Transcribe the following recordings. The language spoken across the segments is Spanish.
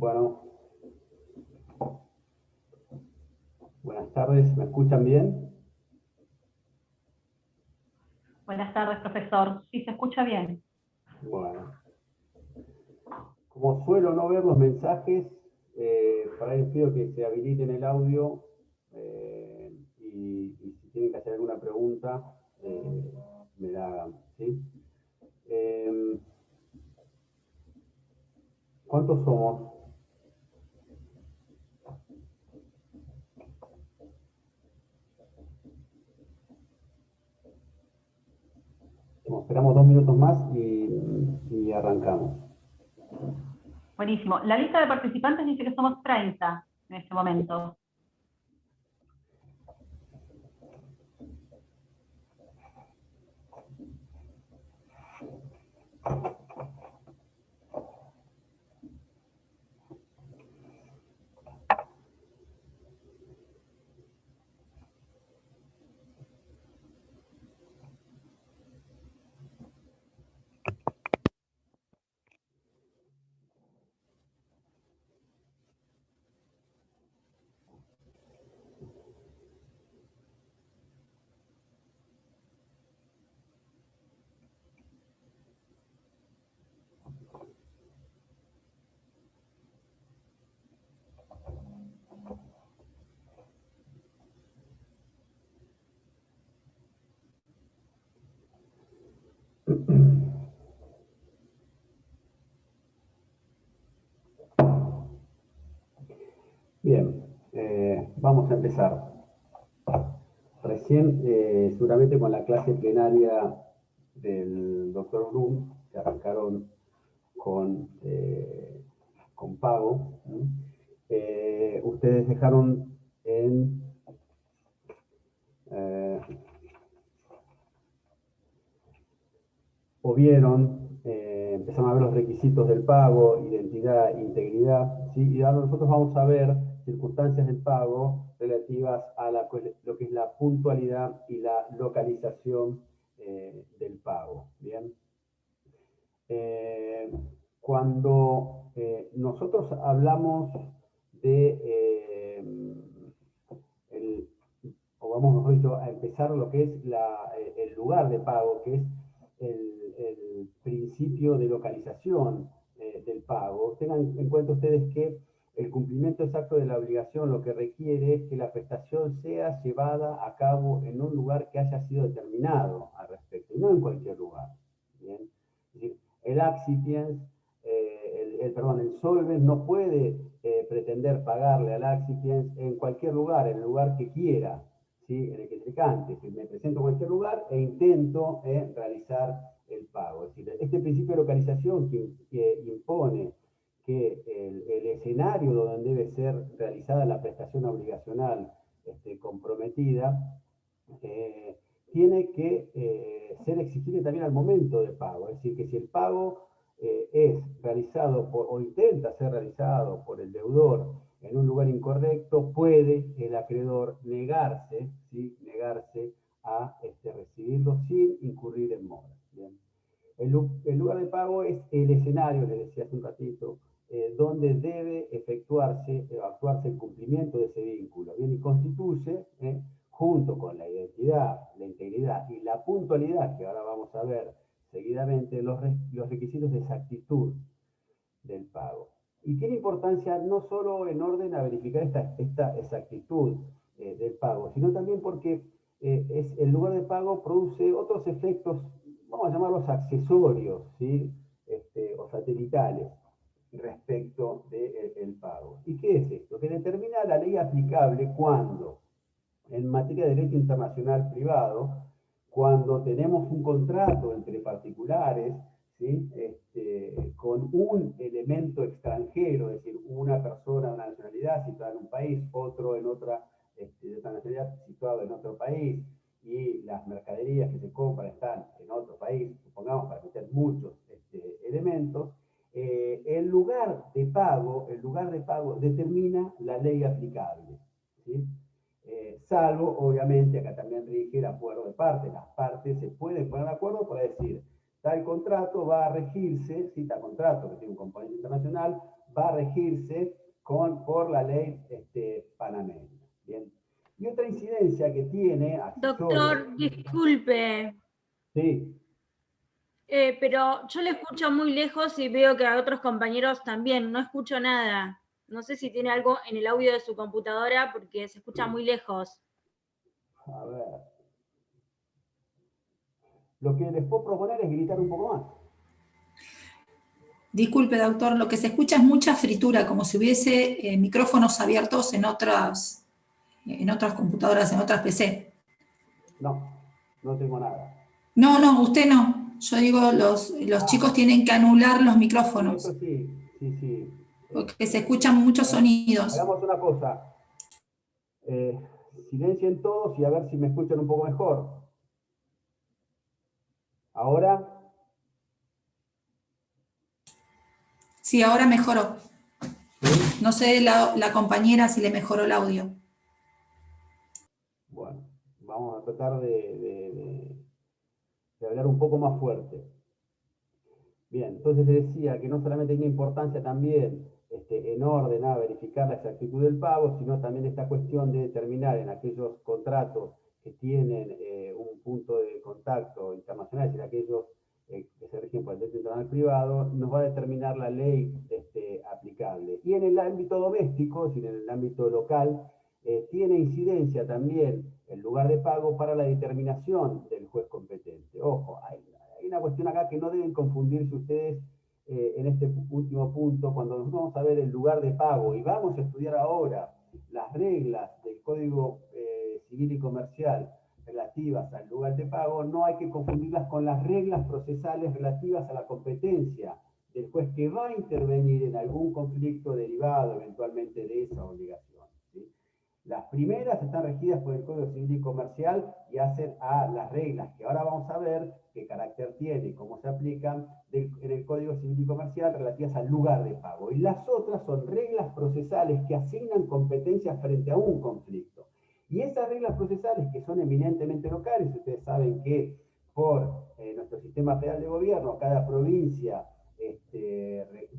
Bueno, buenas tardes, ¿me escuchan bien? Buenas tardes, profesor. Sí, se escucha bien. Bueno, como suelo no ver los mensajes, para ello pido que se habiliten el audio y si tienen que hacer alguna pregunta, me la hagan, ¿sí? ¿Cuántos somos? Bueno, esperamos 2 minutos más y arrancamos. Buenísimo. La lista de participantes dice que somos 30 en este momento. Bien, vamos a empezar. Recién, seguramente con la clase plenaria del doctor Blum, que arrancaron con pago, ¿no? Ustedes dejaron o vieron, empezaron a ver los requisitos del pago, identidad, integridad, ¿sí? Y ahora nosotros vamos a ver circunstancias del pago relativas a lo que es la puntualidad y la localización del pago, ¿bien? Cuando nosotros hablamos de, o vamos, mejor dicho, a empezar lo que es el lugar de pago, que es el principio de localización del pago, tengan en cuenta ustedes que el cumplimiento exacto de la obligación lo que requiere es que la prestación sea llevada a cabo en un lugar que haya sido determinado al respecto, y no en cualquier lugar. ¿Bien? Es decir, el accipiens, el solvens no puede pretender pagarle al accipiens en cualquier lugar, en el lugar que quiera, ¿sí? En el que se cante. Si me presento en cualquier lugar e intento realizar el pago. Es decir, este principio de localización que impone que el escenario donde debe ser realizada la prestación obligacional comprometida, tiene que ser exigible también al momento de pago. Es decir, que si el pago es realizado o intenta ser realizado por el deudor en un lugar incorrecto, puede el acreedor negarse, ¿sí? Negarse a recibirlo sin incurrir en mora. ¿Bien? El lugar de pago es el escenario, les decía hace un ratito, donde debe actuarse el cumplimiento de ese vínculo. Bien, y constituye, junto con la identidad, la integridad y la puntualidad, que ahora vamos a ver seguidamente, los requisitos de exactitud del pago. Y tiene importancia no solo en orden a verificar esta exactitud del pago, sino también porque el lugar de pago produce otros efectos, vamos a llamarlos accesorios, ¿sí? O satelitales respecto del pago. ¿Y qué es esto? Que determina la ley aplicable cuando, en materia de derecho internacional privado, cuando tenemos un contrato entre particulares, ¿sí? Con un elemento extranjero, es decir, una persona de una nacionalidad situada en un país, otro en otra, de otra nacionalidad situado en otro país, y las mercaderías que se compran están en otro país, supongamos para meter muchos elementos, el lugar de pago determina la ley aplicable, ¿sí? Salvo, obviamente, acá también rige el acuerdo de parte. Las partes se pueden poner de acuerdo para decir, tal contrato va a regirse, tal contrato que tiene un componente internacional, va a regirse por la ley panameña. Bien. Y otra incidencia que tiene, accesoria. Doctor, disculpe, Sí. pero yo le escucho muy lejos y veo que a otros compañeros también, no escucho nada. No sé si tiene algo en el audio de su computadora porque se escucha muy lejos. A ver. Lo que les puedo proponer es gritar un poco más. Disculpe, doctor, lo que se escucha es mucha fritura, como si hubiese micrófonos abiertos en otras computadoras, en otras PC. No, no tengo nada. No, usted no. Yo digo, los chicos tienen que anular los Sí, micrófonos, eso sí, sí. porque se escuchan muchos sonidos. Hagamos una cosa. Silencien todos y a ver si me escuchan un poco mejor. Ahora, Sí, ahora mejoró. ¿sí? No sé la compañera si le mejoró el audio. Bueno, vamos a tratar de hablar un poco más fuerte. Bien, entonces le decía que no solamente tiene importancia también en orden a verificar la exactitud del pago, sino también esta cuestión de determinar en aquellos contratos que tienen un punto de contacto internacional, es decir, aquellos que se rigen por el derecho internacional privado, nos va a determinar la ley aplicable. Y en el ámbito doméstico, es decir, en el ámbito local, tiene incidencia también el lugar de pago para la determinación del juez competente. Ojo, hay una cuestión acá que no deben confundirse ustedes en este último punto, cuando nos vamos a ver el lugar de pago y vamos a estudiar ahora las reglas del Código Civil y Comercial relativas al lugar de pago, no hay que confundirlas con las reglas procesales relativas a la competencia del juez que va a intervenir en algún conflicto derivado eventualmente de esa obligación. ¿Sí? Las primeras están regidas por el Código Civil y Comercial y hacen a las reglas que ahora vamos a ver qué carácter tiene y cómo se aplican en el Código Civil y Comercial relativas al lugar de pago. Y las otras son reglas procesales que asignan competencias frente a un conflicto. Y esas reglas procesales que son eminentemente locales, ustedes saben que por nuestro sistema federal de gobierno, cada provincia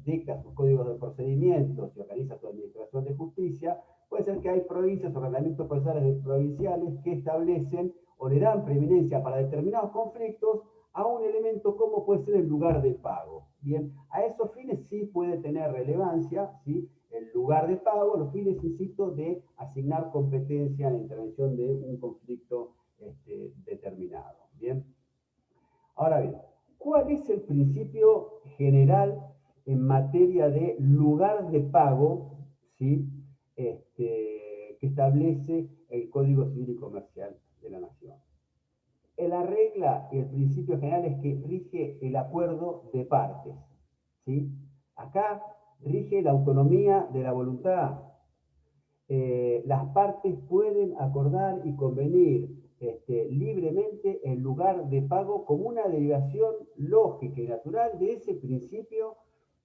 dicta sus códigos de procedimientos y organiza su administración de justicia. Puede ser que hay provincias o reglamentos procesales provinciales que establecen o le dan preeminencia para determinados conflictos a un elemento como puede ser el lugar de pago. Bien, a esos fines sí puede tener relevancia, ¿sí? El lugar de pago, los fines, insisto, de asignar competencia en la intervención de un conflicto determinado. Bien, ahora bien, ¿cuál es el principio general en materia de lugar de pago, ¿sí? Que establece el Código Civil y Comercial de la Nación? La regla y el principio general es que rige el acuerdo de partes, ¿sí? Acá rige la autonomía de la voluntad. Las partes pueden acordar y convenir libremente el lugar de pago como una derivación lógica y natural de ese principio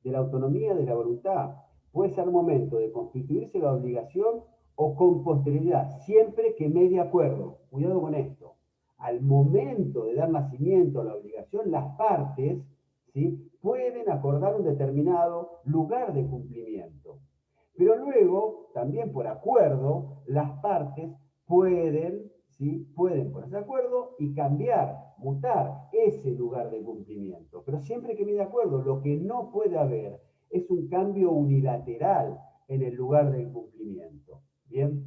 de la autonomía de la voluntad. Puede ser momento de constituirse la obligación o con posterioridad, siempre que medie acuerdo. Cuidado con esto. Al momento de dar nacimiento a la obligación, las partes, ¿sí?, pueden acordar un determinado lugar de cumplimiento. Pero luego, también por acuerdo, las partes pueden, ¿sí?, pueden ponerse de acuerdo y cambiar, mutar ese lugar de cumplimiento. Pero siempre que medie acuerdo, lo que no puede haber es un cambio unilateral en el lugar del cumplimiento. Bien.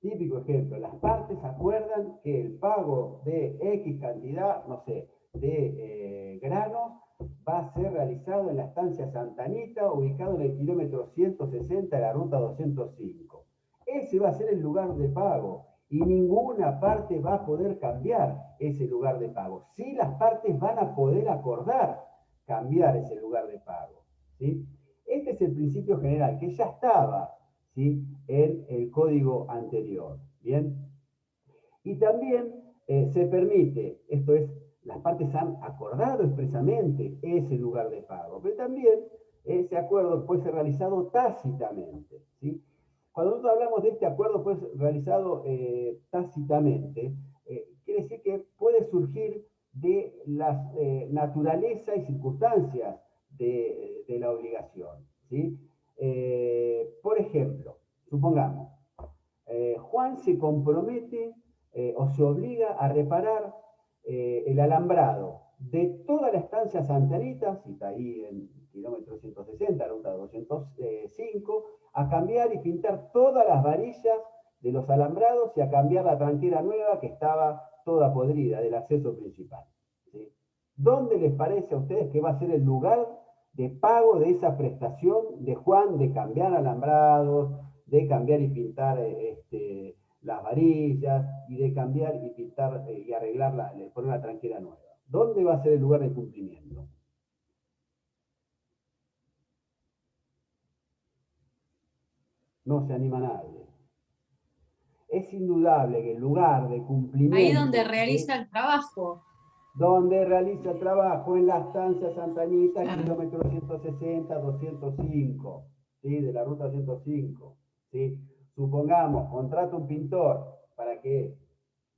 Típico ejemplo, las partes acuerdan que el pago de X cantidad, no sé, de granos va a ser realizado en la estancia Santa Anita, ubicado en el kilómetro 160 de la ruta 205. Ese va a ser el lugar de pago y ninguna parte va a poder cambiar ese lugar de pago. Sí, las partes van a poder acordar cambiar ese lugar de pago, ¿sí? Este es el principio general que ya estaba, ¿sí?, en el código anterior. Bien. Y también se permite, esto es, las partes han acordado expresamente ese lugar de pago, pero también ese acuerdo puede ser realizado tácitamente, ¿sí? Cuando nosotros hablamos de este acuerdo puede ser realizado tácitamente, quiere decir que puede surgir de la naturaleza y circunstancias de la obligación. ¿sí? Por ejemplo, supongamos, Juan se compromete o se obliga a reparar el alambrado de toda la estancia Santa Anita, si está ahí en kilómetro 160, ruta 205, a cambiar y pintar todas las varillas de los alambrados y a cambiar la tranquera nueva que estaba toda podrida del acceso principal, ¿sí? ¿Dónde les parece a ustedes que va a ser el lugar de pago de esa prestación de Juan de cambiar alambrados, de cambiar y pintar las varillas y de cambiar y pintar y arreglarla, poner una tranquera nueva? ¿Dónde va a ser el lugar de cumplimiento? No se anima nadie. Es indudable que el lugar de cumplimiento... Ahí donde realiza el trabajo. Donde realiza el trabajo, en la estancia Santa Anita, kilómetro 160, 205, ¿sí? De la ruta 105, ¿sí? Supongamos, contrato un pintor para que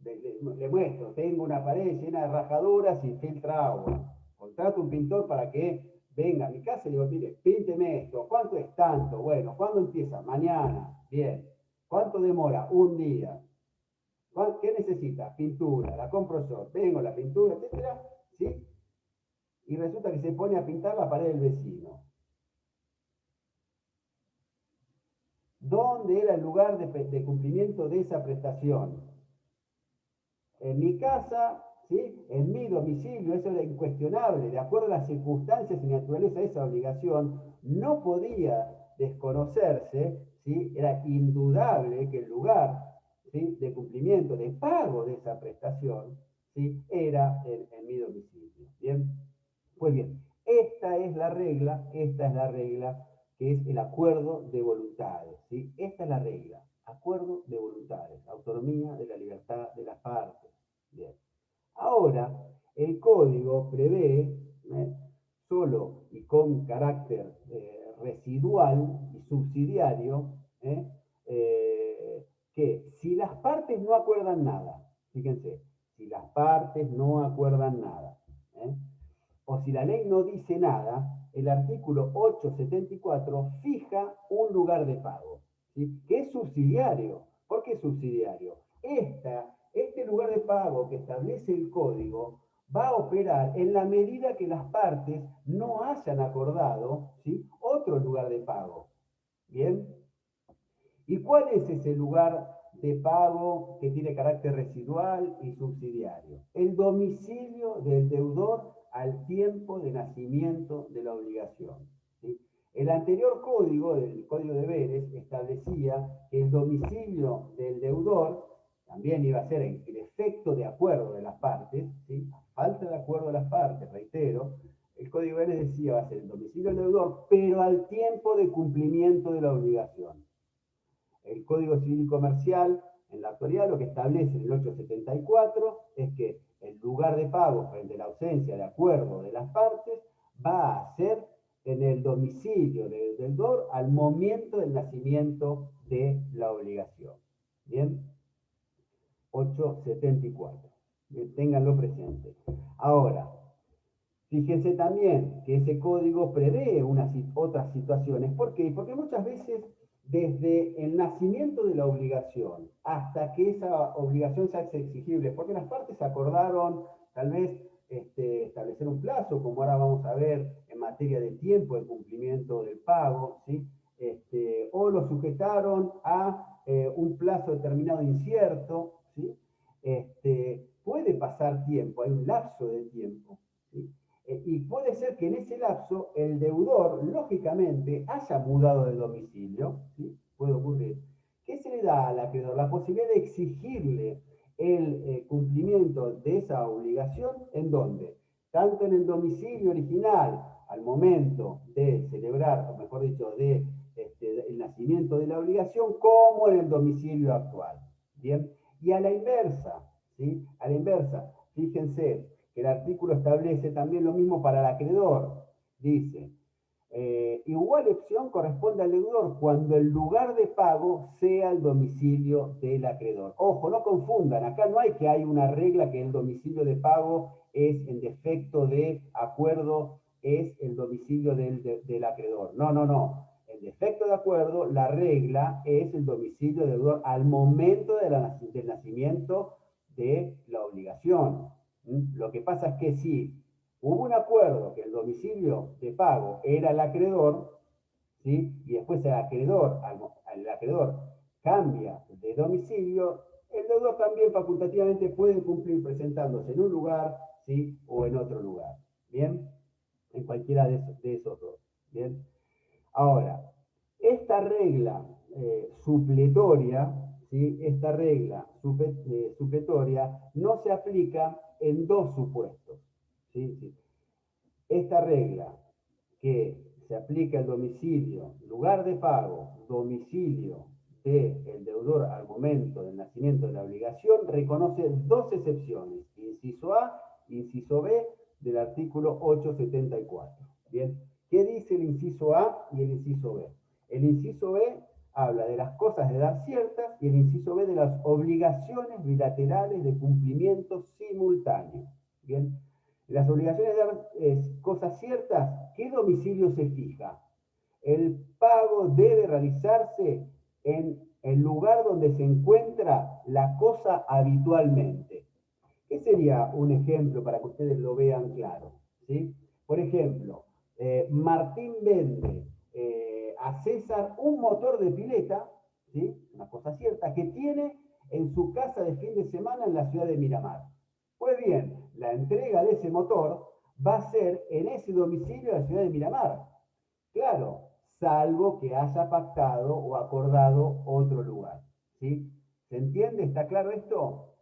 le muestro, tengo una pared llena de rajaduras y filtra agua. Contrato un pintor para que venga a mi casa y le digo, mire, pínteme esto, ¿cuánto es tanto? Bueno, ¿cuándo empieza? Mañana, bien. ¿Cuánto demora? Un día. ¿Qué necesita? Pintura, la compro yo, tengo la pintura, etcétera, ¿sí? Y resulta que se pone a pintar la pared del vecino. ¿Dónde era el lugar de cumplimiento de esa prestación? En mi casa, ¿sí? En mi domicilio, eso era incuestionable, de acuerdo a las circunstancias y naturaleza de esa obligación, no podía desconocerse, ¿sí? Era indudable que el lugar, ¿sí? De cumplimiento, de pago de esa prestación, ¿sí? Era en mi domicilio. ¿Bien? Pues bien, esta es la regla que es el acuerdo de voluntades, ¿sí? Esta es la regla, acuerdo de voluntades, autonomía de la libertad de las partes. Bien. Ahora, el código prevé, solo y con carácter residual y subsidiario, que si las partes no acuerdan nada, fíjense, si las partes no acuerdan nada, o si la ley no dice nada, el artículo 874 fija un lugar de pago, ¿sí? Que es subsidiario. ¿Por qué es subsidiario? Este lugar de pago que establece el código va a operar en la medida que las partes no hayan acordado, ¿sí? Otro lugar de pago. ¿Bien? ¿Y cuál es ese lugar de pago que tiene carácter residual y subsidiario? El domicilio del deudor al tiempo de nacimiento de la obligación, ¿sí? El anterior código, el Código de Deberes, establecía que el domicilio del deudor también iba a ser el efecto de acuerdo de las partes, ¿sí? A falta de acuerdo de las partes, reitero, el Código de Deberes decía va a ser el domicilio del deudor, pero al tiempo de cumplimiento de la obligación. El Código Civil y Comercial, en la actualidad, lo que establece en el 874 es que el lugar de pago frente a la ausencia de acuerdo de las partes va a ser en el domicilio del deudor al momento del nacimiento de la obligación. ¿Bien? 874. Ténganlo presente. Ahora, fíjense también que ese código prevé otras situaciones. ¿Por qué? Porque muchas veces, desde el nacimiento de la obligación hasta que esa obligación se hace exigible, porque las partes acordaron tal vez establecer un plazo, como ahora vamos a ver en materia de tiempo de cumplimiento del pago, ¿sí? O lo sujetaron a un plazo determinado incierto, ¿sí? Puede pasar tiempo, hay un lapso de tiempo, ¿sí? Y puede ser que en ese lapso el deudor, lógicamente, haya mudado de domicilio, ¿sí? Puede ocurrir. ¿Qué se le da al acreedor? La posibilidad de exigirle el cumplimiento de esa obligación, ¿en dónde? Tanto en el domicilio original, al momento de celebrar, o mejor dicho, el nacimiento de la obligación, como en el domicilio actual. ¿Bien? Y a la inversa, ¿sí? A la inversa, fíjense, el artículo establece también lo mismo para el acreedor. Dice, igual opción corresponde al deudor cuando el lugar de pago sea el domicilio del acreedor. Ojo, no confundan, acá no hay que hay una regla que el domicilio de pago es en defecto de acuerdo es el domicilio del acreedor. No, no, no. El defecto de acuerdo, la regla es el domicilio del deudor al momento del nacimiento de la obligación. Lo que pasa es que si hubo un acuerdo que el domicilio de pago era el acreedor, ¿sí? Y después el acreedor cambia de domicilio, el deudor también facultativamente puede cumplir presentándose en un lugar, ¿sí? O en otro lugar. ¿Bien? En cualquiera de esos dos. ¿Bien? Ahora, esta regla supletoria, ¿sí? Esta regla supletoria no se aplica en dos supuestos. ¿Sí? Sí. Esta regla que se aplica al domicilio, lugar de pago, domicilio del deudor al momento del nacimiento de la obligación, reconoce dos excepciones, inciso A, inciso B, del artículo 874. ¿Bien? ¿Qué dice el inciso A y el inciso B? El inciso B habla de las cosas de dar ciertas y el inciso B de las obligaciones bilaterales de cumplimiento simultáneo. ¿Bien? Las obligaciones de dar cosas ciertas, ¿qué domicilio se fija? El pago debe realizarse en el lugar donde se encuentra la cosa habitualmente. ¿Qué sería un ejemplo para que ustedes lo vean claro? ¿Sí? Por ejemplo, Martín vende a César un motor de pileta, ¿sí? Una cosa cierta, que tiene en su casa de fin de semana en la ciudad de Miramar. Pues bien, la entrega de ese motor va a ser en ese domicilio de la ciudad de Miramar. Claro, salvo que haya pactado o acordado otro lugar. ¿Sí? ¿Se entiende? ¿Está claro esto?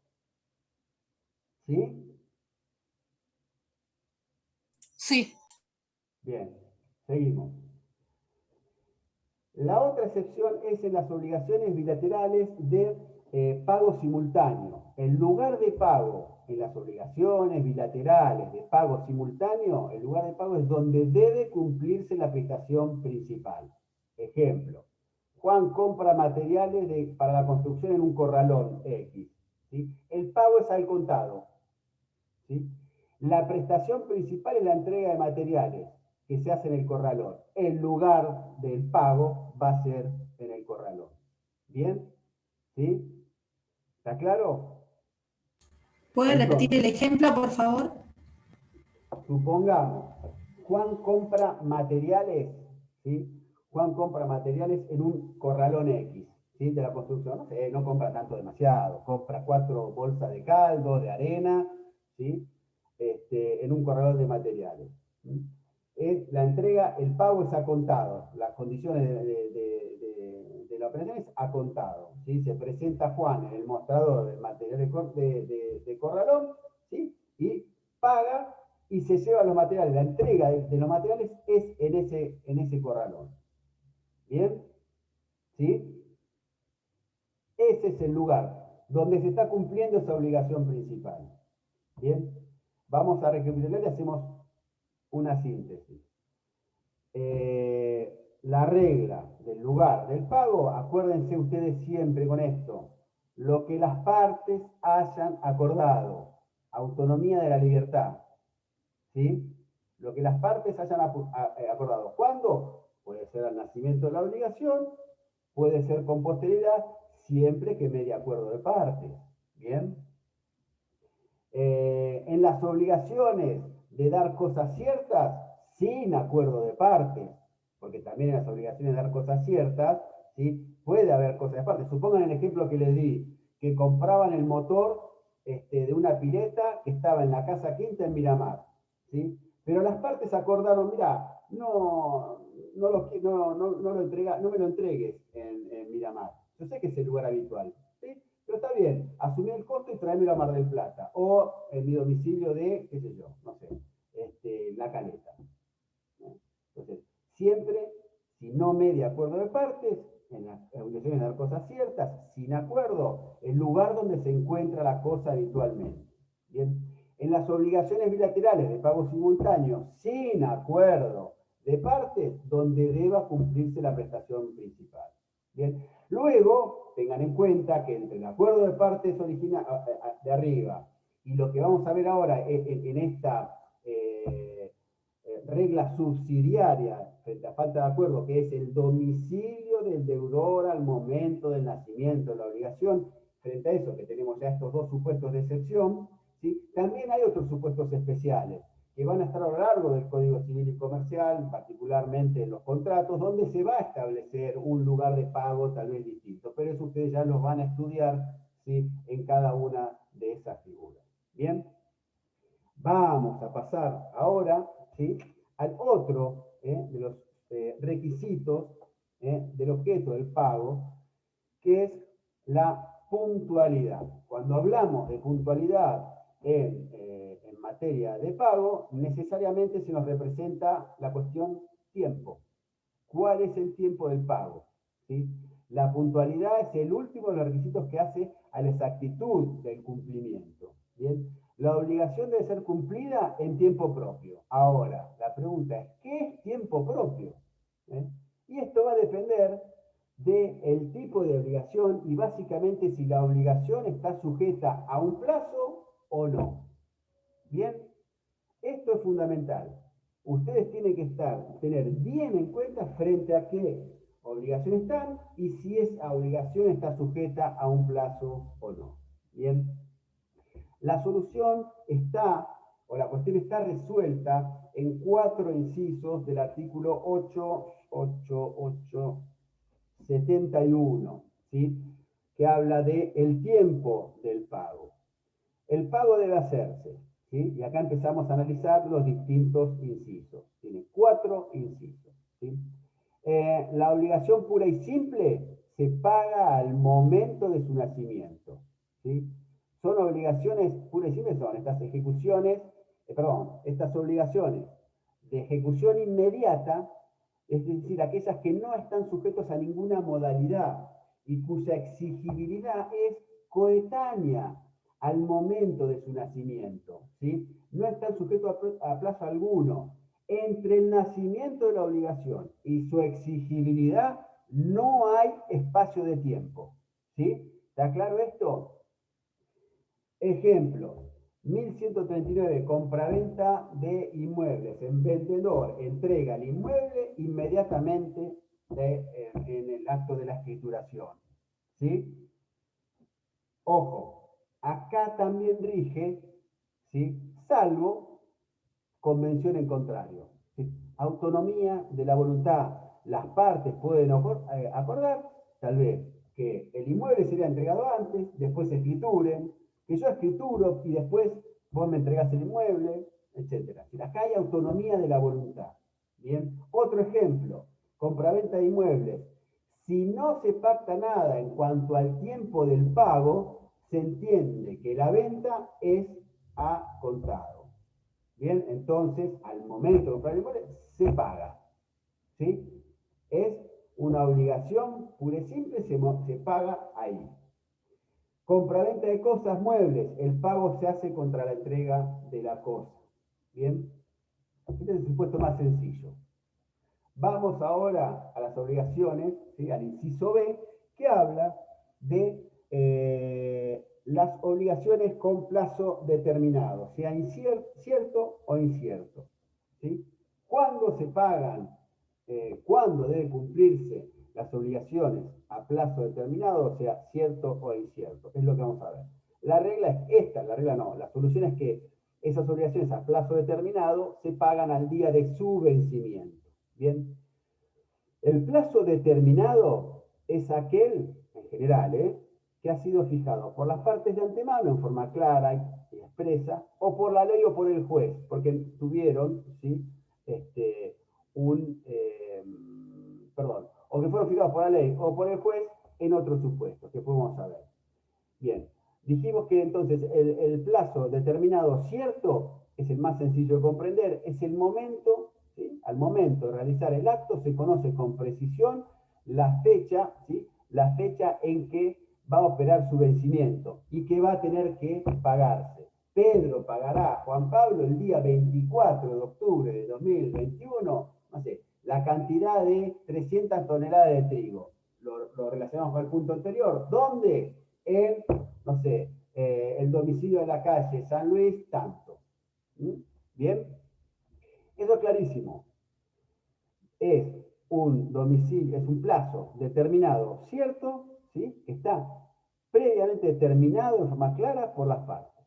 ¿Sí? Sí. Bien, seguimos. La otra excepción es en las obligaciones bilaterales de pago simultáneo. El lugar de pago en las obligaciones bilaterales de pago simultáneo, el lugar de pago es donde debe cumplirse la prestación principal. Ejemplo, Juan compra materiales para la construcción en un corralón X. ¿Sí? El pago es al contado. ¿Sí? La prestación principal es la entrega de materiales que se hace en el corralón. El lugar del pago va a ser en el corralón. ¿Bien? ¿Sí? ¿Está claro? ¿Puede repetir el ejemplo, por favor? Supongamos, Juan compra materiales, ¿sí? Juan compra materiales en un corralón X, ¿sí? De la construcción. No sé, no compra tanto demasiado. Compra 4 bolsas de caldo, de arena, ¿sí? En un corralón de materiales. La entrega, el pago es a contado. Las condiciones de la operación es a contado. ¿Sí? Se presenta Juan en el mostrador del material de corralón, ¿sí? Y paga y se lleva los materiales. La entrega de los materiales es en ese corralón. ¿Bien? ¿Sí? Ese es el lugar donde se está cumpliendo esa obligación principal. ¿Bien? Vamos a recapitular y hacemos una síntesis. La regla del lugar del pago, acuérdense ustedes siempre con esto, lo que las partes hayan acordado, autonomía de la libertad, ¿sí? Lo que las partes hayan acordado. ¿Cuándo? Puede ser al nacimiento de la obligación, puede ser con posterioridad, siempre que medie acuerdo de partes, ¿bien? En las obligaciones de dar cosas ciertas, sin acuerdo de partes, porque también en las obligaciones de dar cosas ciertas, ¿sí? Puede haber cosas de partes. Supongan el ejemplo que les di, que compraban el motor de una pileta que estaba en la casa quinta en Miramar, ¿sí? Pero las partes acordaron, mira, no me lo entregues en Miramar. Yo sé que es el lugar habitual, ¿sí? Pero está bien, asumí el costo y tráemelo a Mar del Plata. O en mi domicilio de, qué sé yo, no sé, La Caleta. Entonces, siempre, si no media acuerdo de partes, en las obligaciones de dar cosas ciertas, sin acuerdo, el lugar donde se encuentra la cosa habitualmente. Bien. En las obligaciones bilaterales de pago simultáneo, sin acuerdo de partes, donde deba cumplirse la prestación principal. Bien. Luego, tengan en cuenta que entre el acuerdo de partes de arriba y lo que vamos a ver ahora en esta regla subsidiaria frente a falta de acuerdo, que es el domicilio del deudor al momento del nacimiento de la obligación, frente a eso que tenemos ya estos dos supuestos de excepción, ¿sí? También hay otros supuestos especiales que van a estar a lo largo del Código Civil y Comercial, particularmente en los contratos, donde se va a establecer un lugar de pago tal vez distinto, pero eso ustedes ya los van a estudiar, ¿sí? En cada una de esas figuras. Bien, vamos a pasar ahora, ¿sí? Al otro de los requisitos del objeto del pago, que es la puntualidad. Cuando hablamos de puntualidad en materia de pago, necesariamente se nos representa la cuestión tiempo. ¿Cuál es el tiempo del pago? ¿Sí? La puntualidad es el último de los requisitos que hace a la exactitud del cumplimiento. ¿Bien? La obligación debe ser cumplida en tiempo propio. Ahora, la pregunta es, ¿qué es tiempo propio? Y esto va a depender del tipo de obligación y básicamente si la obligación está sujeta a un plazo o no. Bien, esto es fundamental. Ustedes tienen que tener bien en cuenta frente a qué obligación están y si esa obligación está sujeta a un plazo o no. Bien, la solución está, o la cuestión está resuelta en 4 incisos del artículo 88871, ¿sí? Que habla de el tiempo del pago. El pago debe hacerse, ¿sí? Y acá empezamos a analizar los distintos incisos. Tiene 4 incisos, ¿sí? La obligación pura y simple se paga al momento de su nacimiento, ¿sí? Son obligaciones puras y simples, son estas ejecuciones, estas obligaciones de ejecución inmediata, es decir, aquellas que no están sujetos a ninguna modalidad y cuya exigibilidad es coetánea al momento de su nacimiento, ¿sí? No están sujetos a plazo alguno. Entre el nacimiento de la obligación y su exigibilidad no hay espacio de tiempo, ¿sí? ¿Está claro esto? Ejemplo, 1139, compraventa de inmuebles. El vendedor entrega el inmueble inmediatamente en el acto de la escrituración, ¿sí? Ojo, acá también rige, ¿sí? Salvo convención en contrario, ¿sí? Autonomía de la voluntad. Las partes pueden acordar, tal vez, que el inmueble sería entregado antes, después se escrituren, que yo escrituro y después vos me entregás el inmueble, etc. Acá hay autonomía de la voluntad. Bien, otro ejemplo, compraventa de inmuebles. Si no se pacta nada en cuanto al tiempo del pago, se entiende que la venta es a contado. Bien, entonces, al momento de comprar el inmueble, se paga. ¿Sí? Es una obligación pura y simple, se paga ahí. Compraventa de cosas, muebles, el pago se hace contra la entrega de la cosa. Bien, este es el supuesto más sencillo. Vamos ahora a las obligaciones, ¿sí? Al inciso B, que habla de las obligaciones con plazo determinado, sea cierto o incierto, ¿sí? ¿Cuándo se pagan? ¿Cuándo deben cumplirse las obligaciones a plazo determinado, o sea, cierto o incierto? Es lo que vamos a ver. La regla es esta, la regla no, la solución es que esas obligaciones a plazo determinado se pagan al día de su vencimiento. Bien, el plazo determinado es aquel, en general, que ha sido fijado por las partes de antemano en forma clara y expresa, o por la ley o por el juez, porque tuvieron, ¿sí? O que fueron fijados por la ley o por el juez en otros supuestos, que podemos saber. Bien, dijimos que entonces el plazo determinado cierto es el más sencillo de comprender, es el momento, ¿sí? Al momento de realizar el acto se conoce con precisión la fecha, ¿sí? La fecha en que va a operar su vencimiento y que va a tener que pagarse. Pedro pagará a Juan Pablo el día 24 de octubre de 2021, no sé, la cantidad de 300 toneladas de trigo. Lo relacionamos con el punto anterior. ¿Dónde? En, no sé, el domicilio de la calle San Luis, tanto. ¿Mm? Bien. Eso es clarísimo. Es un domicilio, es un plazo determinado, cierto, ¿sí? Que está previamente determinado en forma clara por las partes.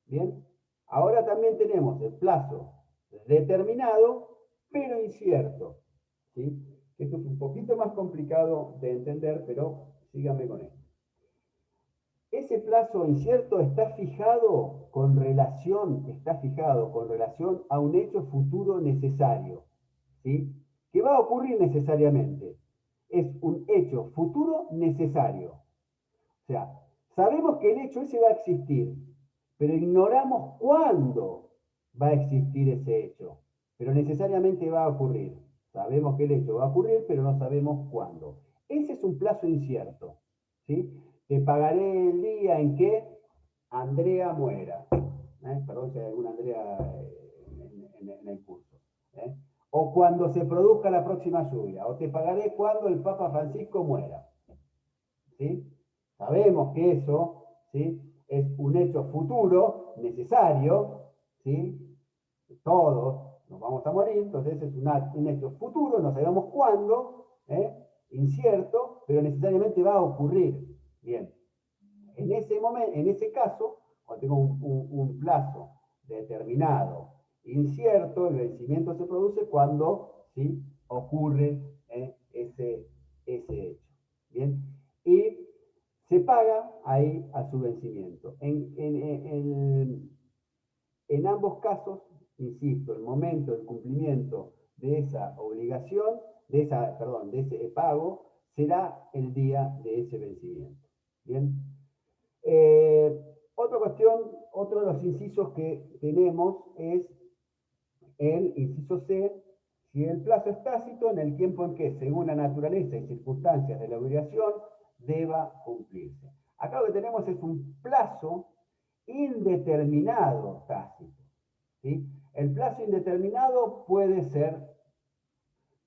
Bien, ahora también tenemos el plazo determinado, pero incierto, ¿sí? Esto es un poquito más complicado de entender, pero síganme con esto. Ese plazo incierto está fijado con relación a un hecho futuro necesario, ¿sí? Que va a ocurrir necesariamente. Es un hecho futuro necesario. O sea, sabemos que el hecho ese va a existir, pero ignoramos cuándo va a existir ese hecho. Pero necesariamente va a ocurrir. Sabemos que el hecho va a ocurrir, pero no sabemos cuándo. Ese es un plazo incierto, ¿sí? Te pagaré el día en que Andrea muera. Perdón si hay alguna Andrea en el curso. O cuando se produzca la próxima lluvia. O te pagaré cuando el Papa Francisco muera. ¿Sí? Sabemos que eso, ¿sí?, es un hecho futuro necesario, ¿sí? Todos nos vamos a morir, entonces es un hecho futuro, no sabemos cuándo, incierto, pero necesariamente va a ocurrir. Bien, en ese momento, en ese caso, cuando tengo un plazo determinado, incierto, el vencimiento se produce cuando, ¿sí?, ocurre ese hecho. Bien, y se paga ahí a su vencimiento. En ambos casos, insisto, el momento del cumplimiento de esa obligación, de ese pago, será el día de ese vencimiento. Bien. Otra cuestión, otro de los incisos que tenemos es el inciso C, si el plazo es tácito en el tiempo en que, según la naturaleza y circunstancias de la obligación, deba cumplirse. Acá lo que tenemos es un plazo indeterminado tácito, ¿sí? El plazo indeterminado puede ser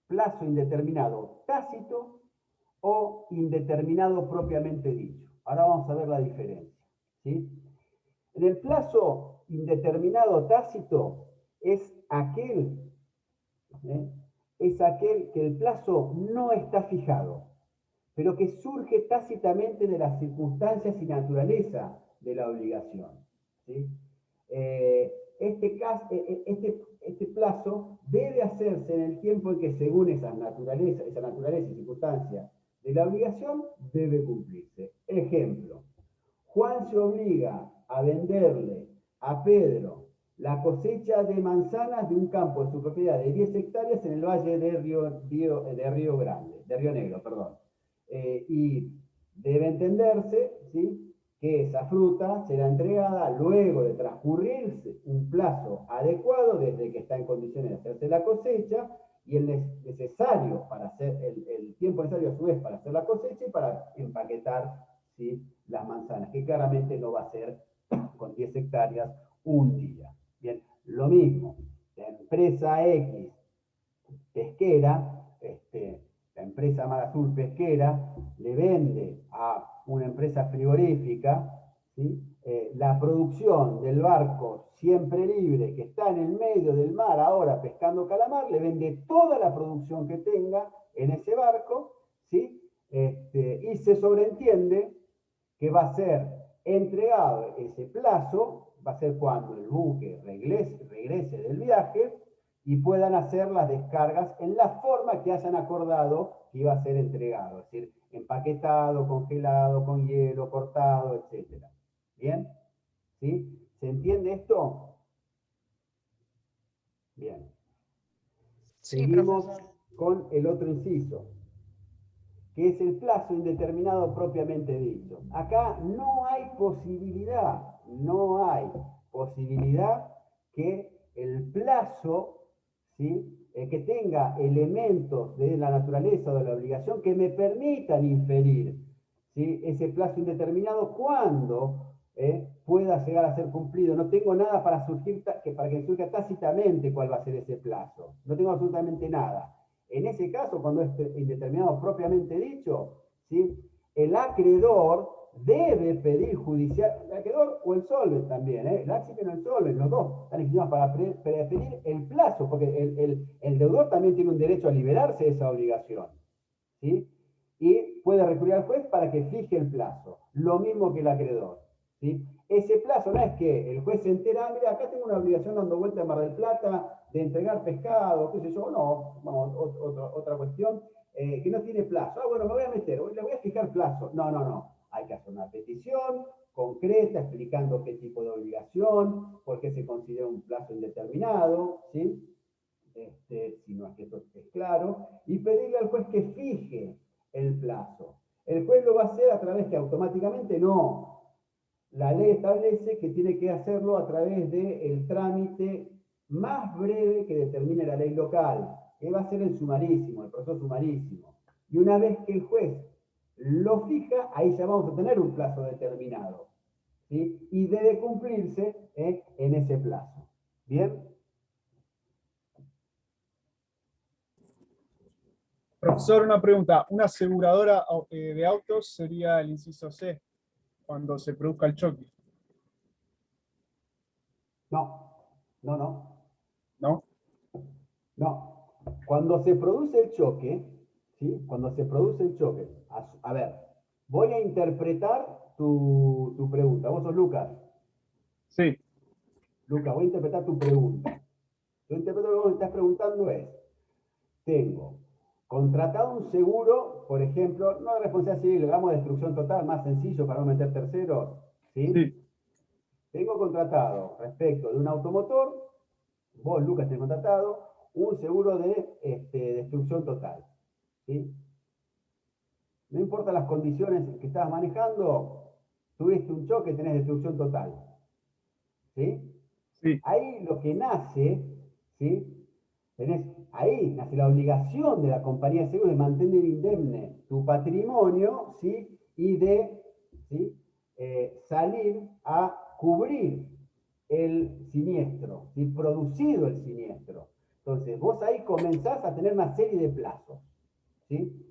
plazo indeterminado tácito o indeterminado propiamente dicho. Ahora vamos a ver la diferencia, ¿sí? En el plazo indeterminado tácito es aquel que el plazo no está fijado, pero que surge tácitamente de las circunstancias y naturaleza de la obligación, ¿sí? Este plazo debe hacerse en el tiempo en que, según esa naturaleza y circunstancias de la obligación, debe cumplirse. Ejemplo, Juan se obliga a venderle a Pedro la cosecha de manzanas de un campo de su propiedad de 10 hectáreas en el valle de Río Negro, perdón. Y debe entenderse, ¿sí?, que esa fruta será entregada luego de transcurrirse un plazo adecuado desde que está en condiciones de hacerse la cosecha y el necesario para hacer el tiempo necesario a su vez para hacer la cosecha y para empaquetar, ¿sí?, las manzanas, que claramente no va a ser con 10 hectáreas un día. Bien, lo mismo, la empresa X pesquera, la empresa Mar Azul Pesquera, le vende a una empresa frigorífica, ¿sí?, la producción del barco Siempre Libre, que está en el medio del mar ahora pescando calamar, le vende toda la producción que tenga en ese barco, ¿sí?, y se sobreentiende que va a ser entregado ese plazo, va a ser cuando el buque regrese del viaje y puedan hacer las descargas en la forma que hayan acordado que iba a ser entregado, es decir, empaquetado, congelado, con hielo, cortado, etc. ¿Bien? ¿Sí? ¿Se entiende esto? Bien. Sí, Seguimos profesor. con el otro inciso, que es el plazo indeterminado propiamente dicho. Acá no hay posibilidad que el plazo, ¿sí?, que tenga elementos de la naturaleza o de la obligación que me permitan inferir, ¿sí?, ese plazo indeterminado cuando pueda llegar a ser cumplido. No tengo nada para que surja tácitamente cuál va a ser ese plazo. No tengo absolutamente nada. En ese caso, cuando es indeterminado propiamente dicho, ¿sí?, el acreedor debe pedir judicial, el acreedor o el solvent también, el accidente o el solvent, los dos están legitimados para preferir el plazo, porque el deudor también tiene un derecho a liberarse de esa obligación, ¿sí? Y puede recurrir al juez para que fije el plazo, lo mismo que el acreedor, ¿sí? Ese plazo no es que el juez se entera, mira, acá tengo una obligación dando vuelta en Mar del Plata de entregar pescado, qué sé yo, no, vamos, otra cuestión, que no tiene plazo. Bueno, me voy a meter, le voy a fijar plazo. No. Hay que hacer una petición concreta explicando qué tipo de obligación, por qué se considera un plazo indeterminado, ¿sí? Si no es que esto es claro, y pedirle al juez que fije el plazo. El juez lo va a hacer a través que automáticamente no. La ley establece que tiene que hacerlo a través del trámite más breve que determine la ley local, que va a ser el sumarísimo, el proceso sumarísimo. Y una vez que el juez lo fija, ahí ya vamos a tener un plazo determinado, ¿sí? Y debe cumplirse en ese plazo. ¿Bien? Profesor, una pregunta. ¿Una aseguradora de autos sería el inciso C cuando se produzca el choque? No. ¿No? No. Cuando se produce el choque, ¿sí? Cuando se produce el choque, a ver, voy a interpretar tu pregunta. ¿Vos sos Lucas? Sí. Lucas, voy a interpretar tu pregunta. Yo interpreto lo que me estás preguntando es, tengo contratado un seguro, por ejemplo, no de responsabilidad civil, hagamos destrucción total, más sencillo para no meter terceros, ¿sí? Sí. Tengo contratado respecto de un automotor, vos, Lucas, tenés contratado un seguro de destrucción total, ¿sí? No importa las condiciones que estabas manejando, tuviste un choque, tenés destrucción total, ¿sí? Sí. Ahí lo que nace, ¿sí? Ahí nace la obligación de la compañía de seguros de mantener indemne tu patrimonio, ¿sí? Y de, ¿sí? Salir a cubrir el siniestro, ¿sí? Producido el siniestro. Entonces, vos ahí comenzás a tener una serie de plazos, ¿sí?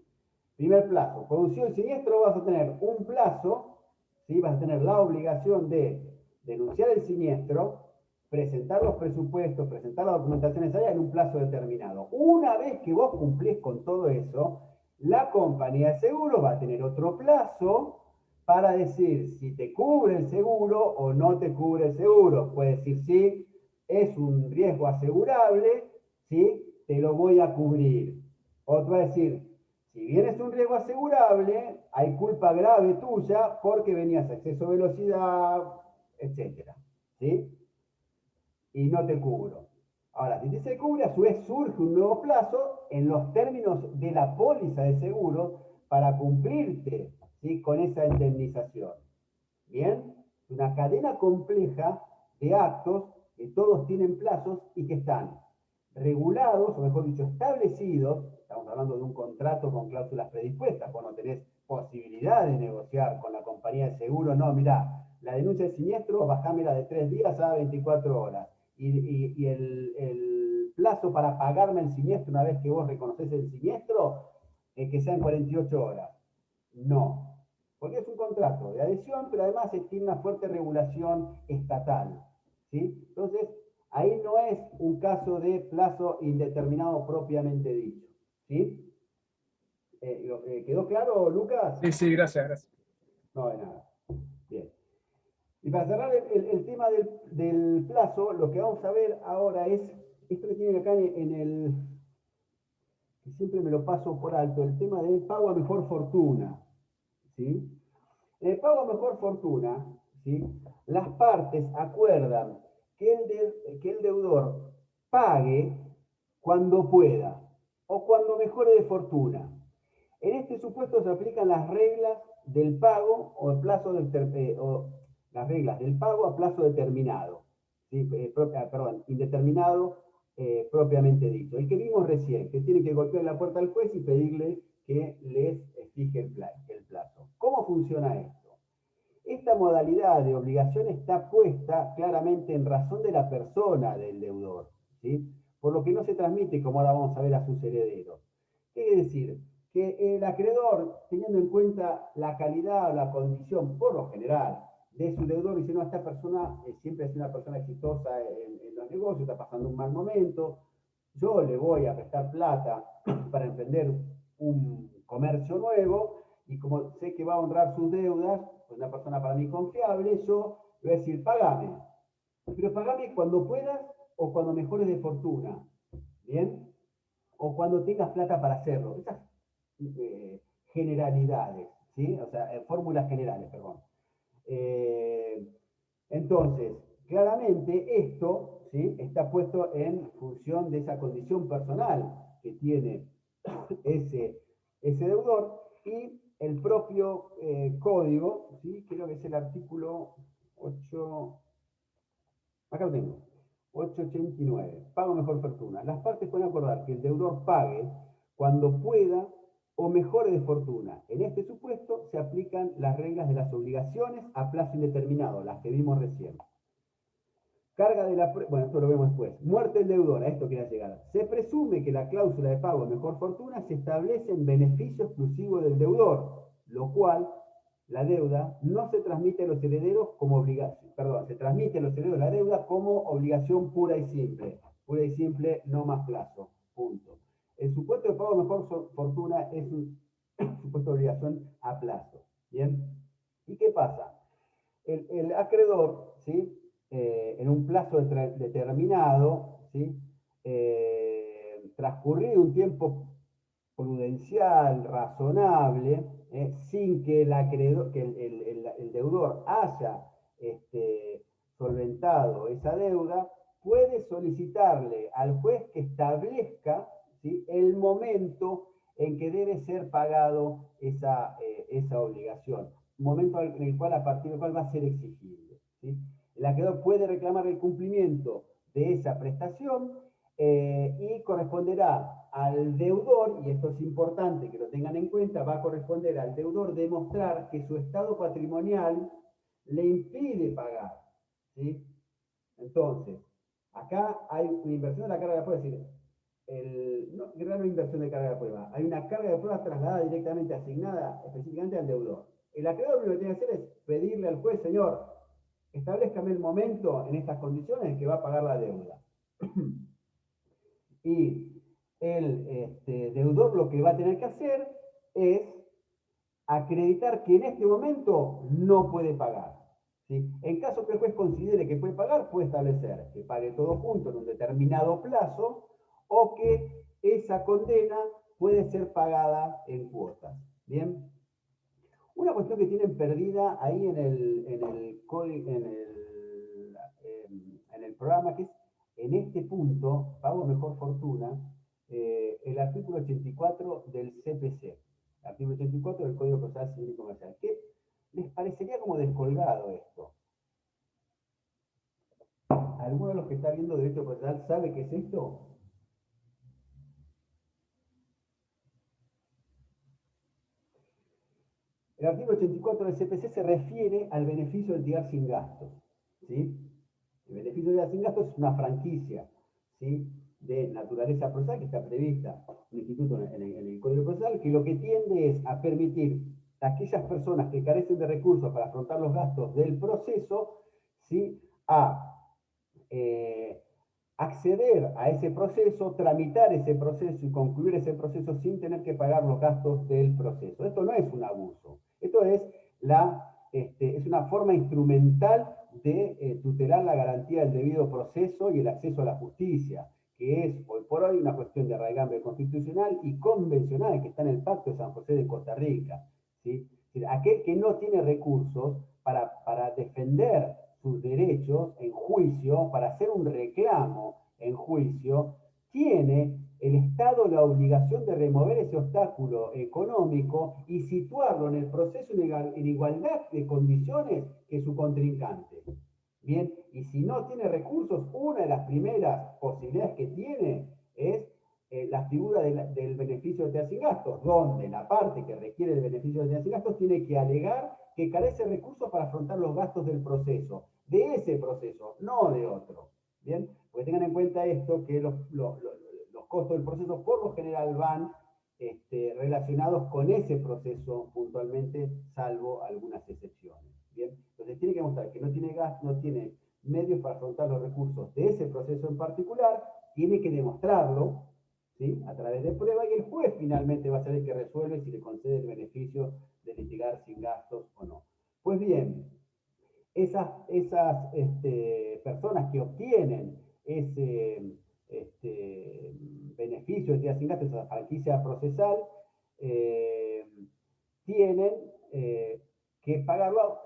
Primer plazo, producido el siniestro, vas a tener un plazo, ¿sí? Vas a tener la obligación de denunciar el siniestro, presentar los presupuestos, presentar la documentación necesaria en un plazo determinado. Una vez que vos cumplís con todo eso, la compañía de seguros va a tener otro plazo para decir si te cubre el seguro o no te cubre el seguro. Puede decir sí, es un riesgo asegurable, ¿sí? Te lo voy a cubrir. Otro va a decir, si bien es un riesgo asegurable, hay culpa grave tuya porque venías a exceso de velocidad, etc. ¿Sí? Y no te cubro. Ahora, si se cubre, a su vez surge un nuevo plazo en los términos de la póliza de seguro para cumplirte, ¿sí? Con esa indemnización. ¿Bien? Una cadena compleja de actos que todos tienen plazos y que están regulados, o mejor dicho, establecidos. Estamos hablando de un contrato con cláusulas predispuestas, cuando tenés posibilidad de negociar con la compañía de seguro. No, mirá, la denuncia de siniestro, bajámela de 3 días a 24 horas. Y el plazo para pagarme el siniestro, una vez que vos reconoces el siniestro, que sean 48 horas. No, porque es un contrato de adhesión, pero además tiene una fuerte regulación estatal, ¿sí? Entonces, ahí no es un caso de plazo indeterminado propiamente dicho, ¿sí? ¿Quedó claro, Lucas? Sí, gracias. No, de nada. Bien. Y para cerrar el tema del plazo, lo que vamos a ver ahora es esto que tienen acá en el, que siempre me lo paso por alto, el tema del pago a mejor fortuna, ¿sí? En el pago a mejor fortuna, ¿sí? Las partes acuerdan que el deudor pague cuando pueda o cuando mejore de fortuna. En este supuesto se aplican las reglas del pago o el plazo las reglas del pago a plazo determinado, ¿sí? Indeterminado propiamente dicho. El que vimos recién, que tiene que golpear la puerta al juez y pedirle que les fije el plazo. ¿Cómo funciona esto? Esta modalidad de obligación está puesta claramente en razón de la persona del deudor, ¿sí? Por lo que no se transmite, como ahora vamos a ver, a sus herederos. ¿Qué quiere decir? que el acreedor, teniendo en cuenta la calidad o la condición, por lo general, de su deudor, dice, no, esta persona siempre es una persona exitosa en los negocios, está pasando un mal momento, yo le voy a prestar plata para emprender un comercio nuevo, y como sé que va a honrar sus deudas, pues una persona para mí confiable, yo le voy a decir, pagame, pero pagame cuando puedas o cuando mejores de fortuna, ¿bien? O cuando tengas plata para hacerlo. Esas generalidades, ¿sí? O sea, fórmulas generales, perdón. Entonces, claramente esto, ¿sí?, está puesto en función de esa condición personal que tiene ese deudor, y el propio código, ¿sí?, creo que es el artículo 8, acá lo tengo, 889, pago mejor fortuna. Las partes pueden acordar que el deudor pague cuando pueda o mejore de fortuna. En este supuesto se aplican las reglas de las obligaciones a plazo indeterminado, las que vimos recién. Carga de la... Bueno, esto lo vemos después. Muerte del deudor, a esto quería llegar. Se presume que la cláusula de pago de mejor fortuna se establece en beneficio exclusivo del deudor, lo cual la deuda no se transmite a los herederos como obligación, perdón, se transmite a los herederos la deuda como obligación pura y simple, no más plazo, punto. El supuesto de pago de mejor fortuna es un supuesto de obligación a plazo, ¿bien? ¿Y qué pasa? El acreedor, ¿sí?, en un plazo determinado, ¿sí?, transcurrido un tiempo prudencial, razonable, sin que el deudor haya solventado esa deuda, puede solicitarle al juez que establezca, ¿sí?, el momento en que debe ser pagado esa obligación, un momento en el cual, a partir del cual va a ser exigible, ¿sí? El acreedor puede reclamar el cumplimiento de esa prestación y corresponderá al deudor, y esto es importante que lo tengan en cuenta, va a corresponder al deudor demostrar que su estado patrimonial le impide pagar, ¿sí? Entonces, acá hay una inversión de la carga de la prueba, es decir, no es una inversión de carga de prueba, hay una carga de prueba trasladada directamente, asignada específicamente al deudor. El acreedor lo que tiene que hacer es pedirle al juez, señor, establezcame el momento en estas condiciones en que va a pagar la deuda. Y el deudor lo que va a tener que hacer es acreditar que en este momento no puede pagar, ¿sí? En caso que el juez considere que puede pagar, puede establecer que pague todo junto en un determinado plazo, o que esa condena puede ser pagada en cuotas. ¿Bien? Una cuestión que tienen perdida ahí en el programa, que es en este punto, pago mejor fortuna, el artículo 84 del CPC, artículo 84 del Código Procesal Civil y Comercial. ¿Qué les parecería como descolgado esto? ¿Alguno de los que está viendo Derecho Procesal sabe qué es esto? El artículo 84 del CPC se refiere al beneficio del tirar sin gastos, ¿sí? El beneficio del tirar sin gastos es una franquicia, ¿sí?, de naturaleza procesal que está prevista en el instituto en el Código Procesal, que lo que tiende es a permitir a aquellas personas que carecen de recursos para afrontar los gastos del proceso, ¿sí?, a acceder a ese proceso, tramitar ese proceso y concluir ese proceso sin tener que pagar los gastos del proceso. Esto no es un abuso, esto es una forma instrumental de tutelar la garantía del debido proceso y el acceso a la justicia, que es hoy por hoy una cuestión de arraigambre constitucional y convencional que está en el Pacto de San José de Costa Rica, ¿sí? Aquel que no tiene recursos para defender sus derechos en juicio, para hacer un reclamo en juicio, tiene el Estado la obligación de remover ese obstáculo económico y situarlo en el proceso en igualdad de condiciones que su contrincante. Bien, y si no tiene recursos, una de las primeras posibilidades que tiene es la figura del beneficio de tener sin gastos, donde la parte que requiere el beneficio de tener sin gastos tiene que alegar que carece de recursos para afrontar los gastos del proceso, de ese proceso, no de otro. Bien, porque tengan en cuenta esto, que los costos del proceso por lo general van relacionados con ese proceso puntualmente, salvo algunas excepciones. ¿Bien? Entonces tiene que mostrar que no tiene no tiene medios para afrontar los recursos de ese proceso en particular, tiene que demostrarlo, ¿sí? A través de prueba, y el juez finalmente va a ser el que resuelve si le concede el beneficio de litigar sin gastos o no. Pues bien, esas personas que obtienen ese beneficio de litigar sin gastos, esa franquicia procesal, tienen que pagarlo,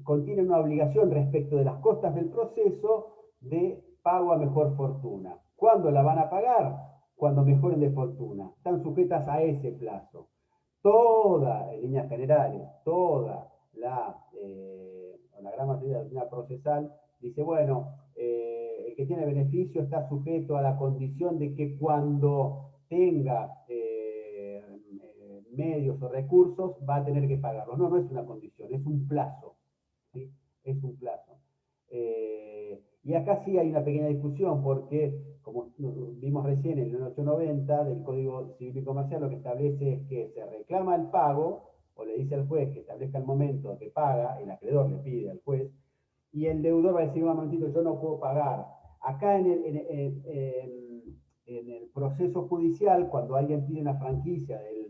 contiene una obligación respecto de las costas del proceso de pago a mejor fortuna. ¿Cuándo la van a pagar? Cuando mejoren de fortuna. Están sujetas a ese plazo. Toda, en líneas generales, toda la gran mayoría de la línea procesal dice, bueno, el que tiene beneficio está sujeto a la condición de que cuando tenga medios o recursos va a tener que pagarlo. No, no es una condición, es un plazo. ¿Sí? Es un plazo. Y acá sí hay una pequeña discusión porque, como vimos recién en el 890 del Código Civil y Comercial, lo que establece es que se reclama el pago, o le dice al juez que establezca el momento que paga, el acreedor le pide al juez, y el deudor va a decir, un momentito, yo no puedo pagar. Acá en el proceso judicial, cuando alguien pide una franquicia del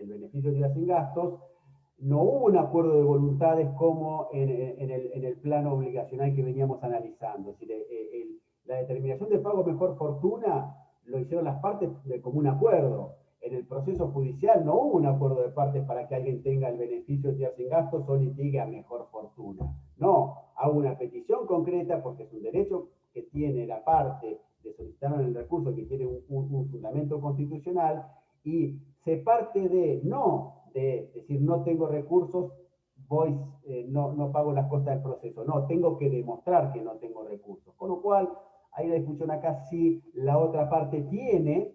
beneficio de sin gastos, no hubo un acuerdo de voluntades como en el plano obligacional que veníamos analizando. Es decir, la determinación de pago mejor fortuna lo hicieron las partes de común acuerdo. En el proceso judicial no hubo un acuerdo de partes para que alguien tenga el beneficio de sin gastos o litigue a mejor fortuna. No, hubo una petición concreta porque es un derecho que tiene la parte de solicitar en el recurso que tiene un fundamento constitucional, y se parte de decir no tengo recursos, no pago las costas del proceso. No, tengo que demostrar que no tengo recursos. Con lo cual, hay la discusión acá si la otra parte tiene,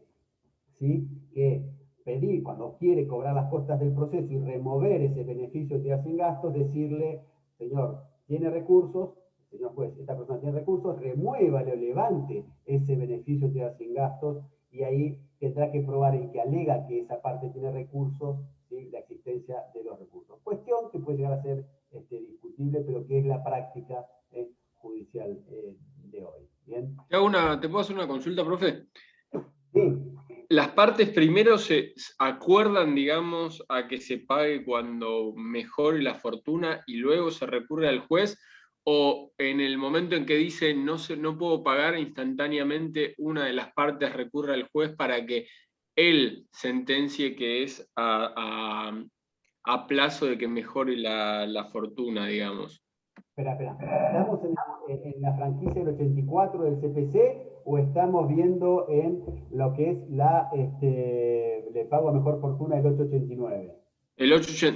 ¿sí?, que pedir, cuando quiere cobrar las costas del proceso y remover ese beneficio de sin gastos, decirle, señor, tiene recursos, señor juez, esta persona tiene recursos, remuévale o levante ese beneficio de sin gastos, y ahí tendrá que probar el que alega que esa parte tiene recursos, ¿sí?, la existencia de los recursos. Cuestión que puede llegar a ser discutible, pero que es la práctica judicial de hoy. ¿Bien? ¿Te puedo hacer una consulta, profe? Sí. ¿Las partes primero se acuerdan, digamos, a que se pague cuando mejore la fortuna y luego se recurre al juez? ¿O en el momento en que dice no puedo pagar, instantáneamente una de las partes recurre al juez para que él sentencie que es a plazo de que mejore la fortuna, digamos? Espera. ¿Estamos en la franquicia del 84 del CPC o estamos viendo en lo que es le pago a mejor fortuna del 889?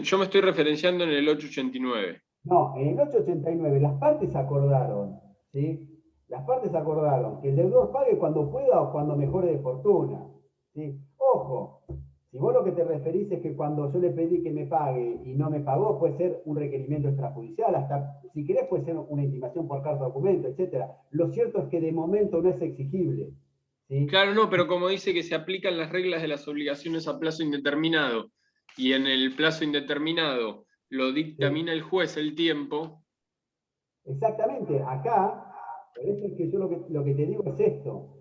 Yo me estoy referenciando en el 889. No, en el 889 las partes acordaron, ¿sí? Las partes acordaron que el deudor pague cuando pueda o cuando mejore de fortuna, ¿sí? Ojo, si vos lo que te referís es que cuando yo le pedí que me pague y no me pagó, puede ser un requerimiento extrajudicial, hasta si querés puede ser una intimación por carta de documento, etc. Lo cierto es que de momento no es exigible, ¿sí? Claro, no, pero como dice que se aplican las reglas de las obligaciones a plazo indeterminado, y en el plazo indeterminado lo dictamina el juez el tiempo. Exactamente, acá, por eso es que yo lo que te digo es esto.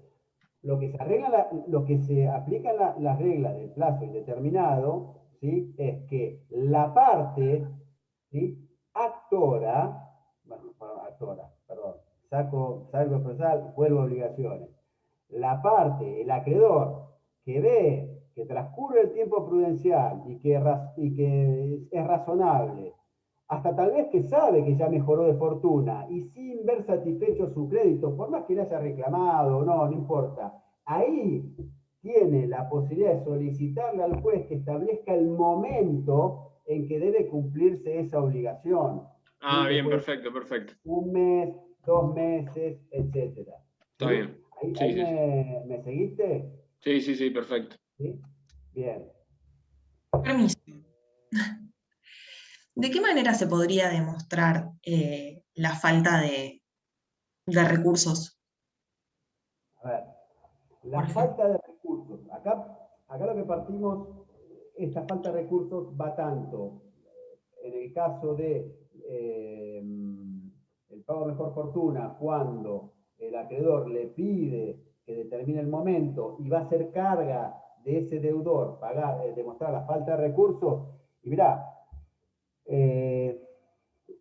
Lo que se aplica las reglas del plazo indeterminado, ¿sí?, es que la parte, ¿sí?, salgo procesal, vuelvo a obligaciones. La parte, el acreedor, que ve que transcurre el tiempo prudencial y que es razonable, hasta tal vez que sabe que ya mejoró de fortuna, y sin ver satisfecho su crédito, por más que le haya reclamado o no importa, ahí tiene la posibilidad de solicitarle al juez que establezca el momento en que debe cumplirse esa obligación. Ah, ¿Sí? bien, perfecto. Un mes, 2 meses, etc. Está bien. Ahí Sí. ¿Me seguiste? Sí, perfecto. ¿Sí? Bien. Permiso. ¿De qué manera se podría demostrar la falta de recursos? A ver, la falta de recursos. Acá acá lo que partimos, esta falta de recursos va tanto en el caso de el pago mejor fortuna, cuando el acreedor le pide que determine el momento y va a ser carga de ese deudor pagar, demostrar la falta de recursos. Y mirá,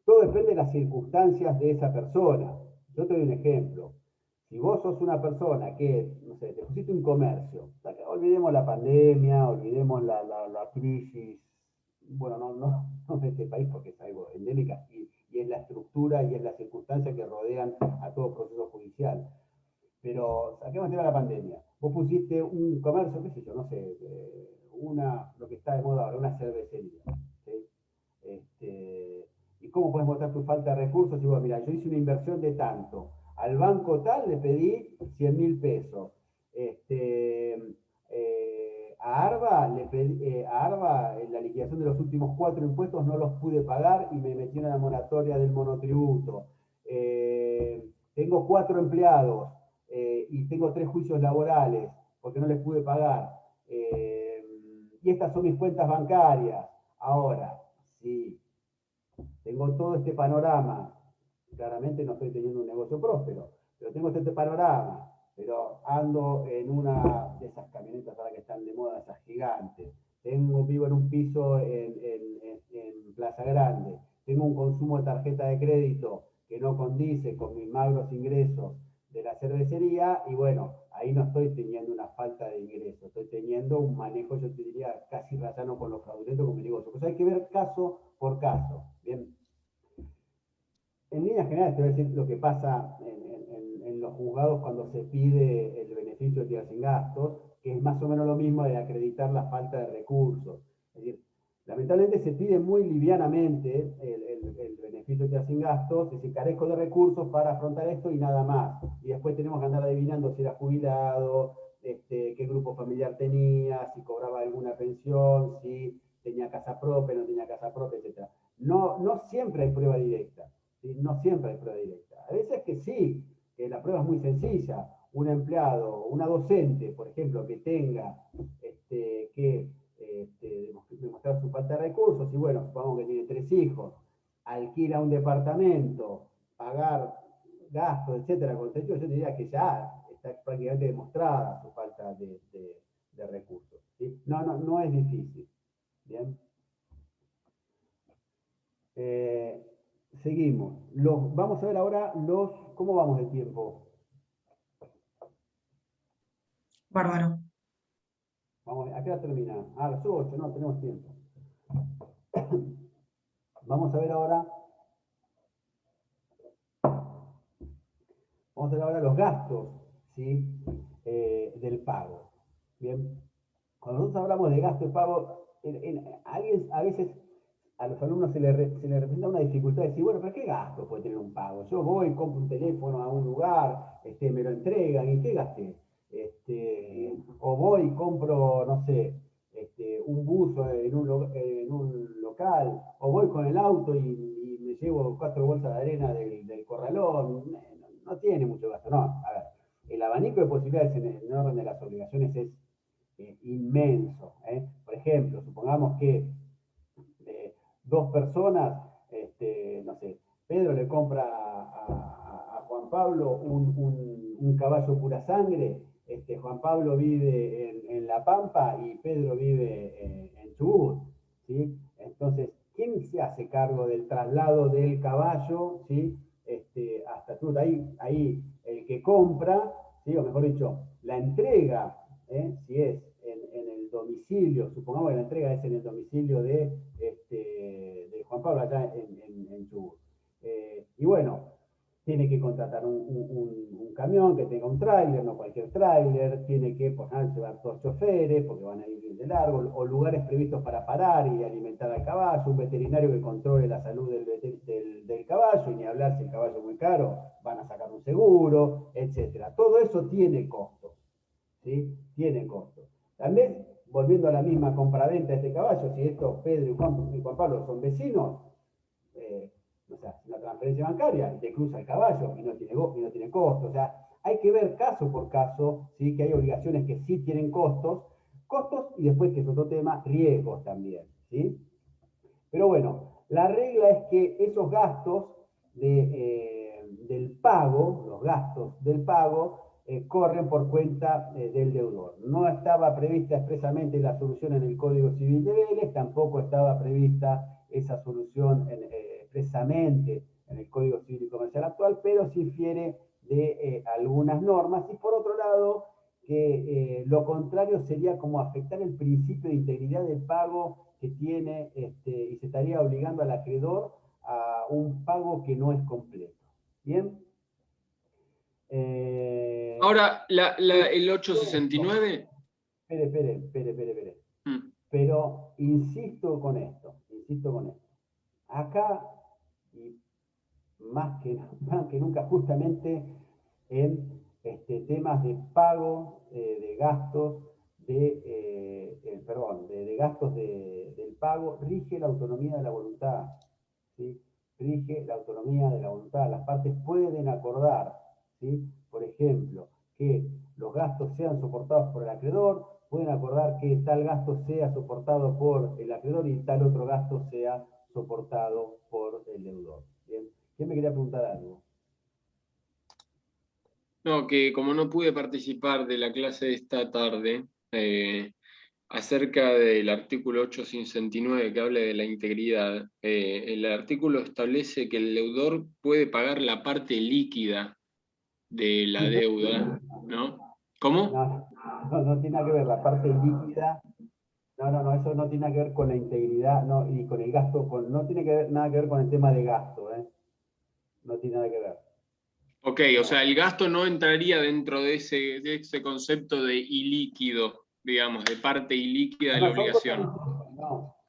todo depende de las circunstancias de esa persona. Yo te doy un ejemplo. Si vos sos una persona que, no sé, te pusiste un comercio, olvidemos la pandemia, olvidemos la crisis, bueno, no de este país porque es algo endémica, y es la estructura y es las circunstancias que rodean a todo proceso judicial. Pero saquemos el tema de la pandemia. Vos pusiste un comercio, qué sé yo, no sé, lo que está de moda ahora, una cervecería. ¿Sí? ¿Y cómo puedes mostrar tu falta de recursos? Y vos, mira, yo hice una inversión de tanto. Al banco tal le pedí 100.000 pesos. A Arba, en la liquidación de los últimos 4 impuestos no los pude pagar y me metí en la moratoria del monotributo. Tengo 4 empleados y tengo 3 juicios laborales porque no les pude pagar. Y estas son mis cuentas bancarias. Ahora, sí, tengo todo este panorama. Claramente no estoy teniendo un negocio próspero, pero tengo este panorama. Pero ando en una de esas camionetas ahora que están de moda, esas gigantes. Vivo en un piso en Plaza Grande. Tengo un consumo de tarjeta de crédito que no condice con mis magros ingresos de la cervecería. Y bueno, ahí no estoy teniendo una falta de ingresos. Estoy teniendo un manejo, yo te diría, casi rayano con los fraudulentos con mi negocio. Pues hay que ver caso por caso. Bien. En líneas generales te voy a decir lo que pasa en los juzgados cuando se pide el beneficio de tierra sin gastos, que es más o menos lo mismo de acreditar la falta de recursos. Es decir, lamentablemente se pide muy livianamente el beneficio de tierra sin gastos, es decir, carezco de recursos para afrontar esto y nada más. Y después tenemos que andar adivinando si era jubilado, qué grupo familiar tenía, si cobraba alguna pensión, si tenía casa propia, no tenía casa propia, etc. No siempre hay prueba directa. ¿Sí? No siempre hay prueba directa. A veces que sí, que la prueba es muy sencilla. Un empleado, una docente, por ejemplo, que tenga que demostrar su falta de recursos, y bueno, supongamos que tiene 3 hijos, alquila un departamento, pagar gastos, etcétera, con techo, yo te diría que ya está prácticamente demostrada su falta de recursos. ¿Sí? No es difícil. Bien. Seguimos. Vamos a ver ahora ¿cómo vamos de tiempo? Bárbaro. Vamos, ¿a qué hora termina? A las 8, no, tenemos tiempo. Vamos a ver ahora los gastos, ¿sí? Del pago. Bien. Cuando nosotros hablamos de gasto de pago, a veces a los alumnos se les representa una dificultad de decir, bueno, ¿pero qué gasto puede tener un pago? Yo voy, compro un teléfono a un lugar, me lo entregan, ¿y qué gasté? O voy y compro, no sé, un buzo en un local, o voy con el auto y me llevo 4 bolsas de arena del corralón. No tiene mucho gasto, no. A ver, el abanico de posibilidades en orden de las obligaciones es inmenso. Por ejemplo, supongamos que 2 personas, no sé, Pedro le compra a Juan Pablo un caballo pura sangre, Juan Pablo vive en La Pampa y Pedro vive en Chubut, ¿sí? Entonces, ¿quién se hace cargo del traslado del caballo, ¿sí? Hasta Chubut? Ahí el que compra, ¿sí? O mejor dicho, la entrega, si es en el domicilio, supongamos que la entrega es en el domicilio de Juan Pablo allá en Chubut. Y bueno, tiene que contratar un camión que tenga un tráiler, no cualquier tráiler, tiene que llevar 2 choferes porque van a ir de largo, o lugares previstos para parar y alimentar al caballo, un veterinario que controle la salud del caballo, y ni hablar si el caballo es muy caro, van a sacar un seguro, etc. Todo eso tiene costos, ¿sí? Tiene costos. También, volviendo a la misma compraventa de este caballo, si estos Pedro y Juan Pablo son vecinos, o sea, una transferencia bancaria y te cruza el caballo y no tiene costo. O sea, hay que ver caso por caso, ¿sí? Que hay obligaciones que sí tienen costos, costos y después, que es otro tema, riesgos también, ¿sí? Pero bueno, la regla es que esos gastos del pago, los gastos del pago, corren por cuenta del deudor. No estaba prevista expresamente la solución en el Código Civil de Vélez, tampoco estaba prevista esa solución expresamente en el Código Civil y Comercial actual, pero sí infiere de algunas normas. Y por otro lado, que lo contrario sería como afectar el principio de integridad del pago que tiene, y se estaría obligando al acreedor a un pago que no es completo. ¿Bien? Ahora, el 869. Espere. Pero insisto con esto. Acá, y más que nunca, justamente en temas de pago de gastos de gastos del pago, rige la autonomía de la voluntad, ¿sí? Rige la autonomía de la voluntad. Las partes pueden acordar, ¿sí? Por ejemplo, que los gastos sean soportados por el acreedor, pueden acordar que tal gasto sea soportado por el acreedor y tal otro gasto sea soportado por el deudor. ¿Bien? ¿Quién me quería preguntar algo? No, que como no pude participar de la clase de esta tarde, acerca del artículo 869 que habla de la integridad, el artículo establece que el deudor puede pagar la parte líquida de la deuda, ¿no? ¿Cómo? No tiene nada que ver la parte líquida. No, eso no tiene nada que ver con la integridad, no, y con el gasto, no tiene nada que ver con el tema de gasto, no tiene nada que ver. Ok, o sea, el gasto no entraría dentro de ese concepto de ilíquido, digamos, de parte ilíquida de la obligación.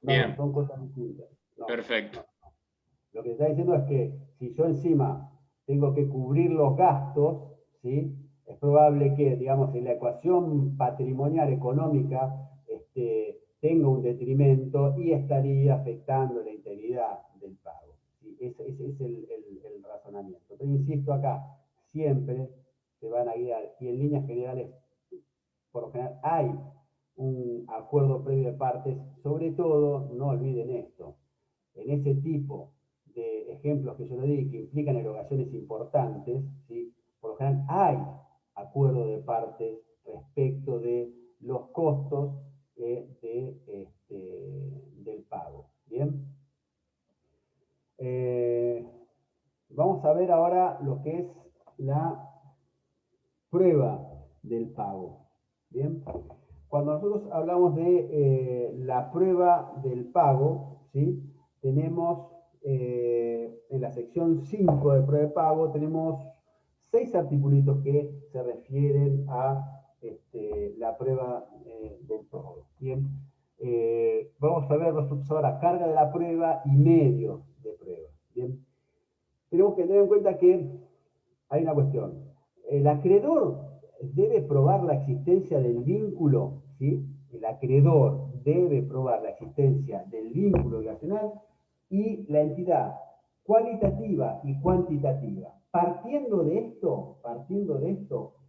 Bien. Son cosas distintas. Perfecto. Lo que está diciendo es que si yo encima tengo que cubrir los gastos, ¿sí? Es probable que, digamos, en la ecuación patrimonial económica tenga un detrimento y estaría afectando la integridad del pago. ¿Sí? Ese es el razonamiento. Pero insisto acá, siempre se van a guiar, y en líneas generales, por lo general, hay un acuerdo previo de partes. Sobre todo, no olviden esto, en ese tipo de ejemplos que yo le di, que implican erogaciones importantes, ¿sí? Por lo general hay acuerdo de partes respecto de los costos del pago. ¿Bien? Vamos a ver ahora lo que es la prueba del pago. ¿Bien? Cuando nosotros hablamos de la prueba del pago, ¿sí? Tenemos en la sección 5 de prueba de pago, tenemos 6 articulitos que se refieren a la prueba del pago. ¿Bien? Vamos a ver nosotros ahora carga de la prueba y medios de prueba. ¿Bien? Tenemos que tener en cuenta que hay una cuestión. El acreedor debe probar la existencia del vínculo, ¿sí? El acreedor debe probar la existencia del vínculo obligacional y la entidad cualitativa y cuantitativa. Partiendo de esto,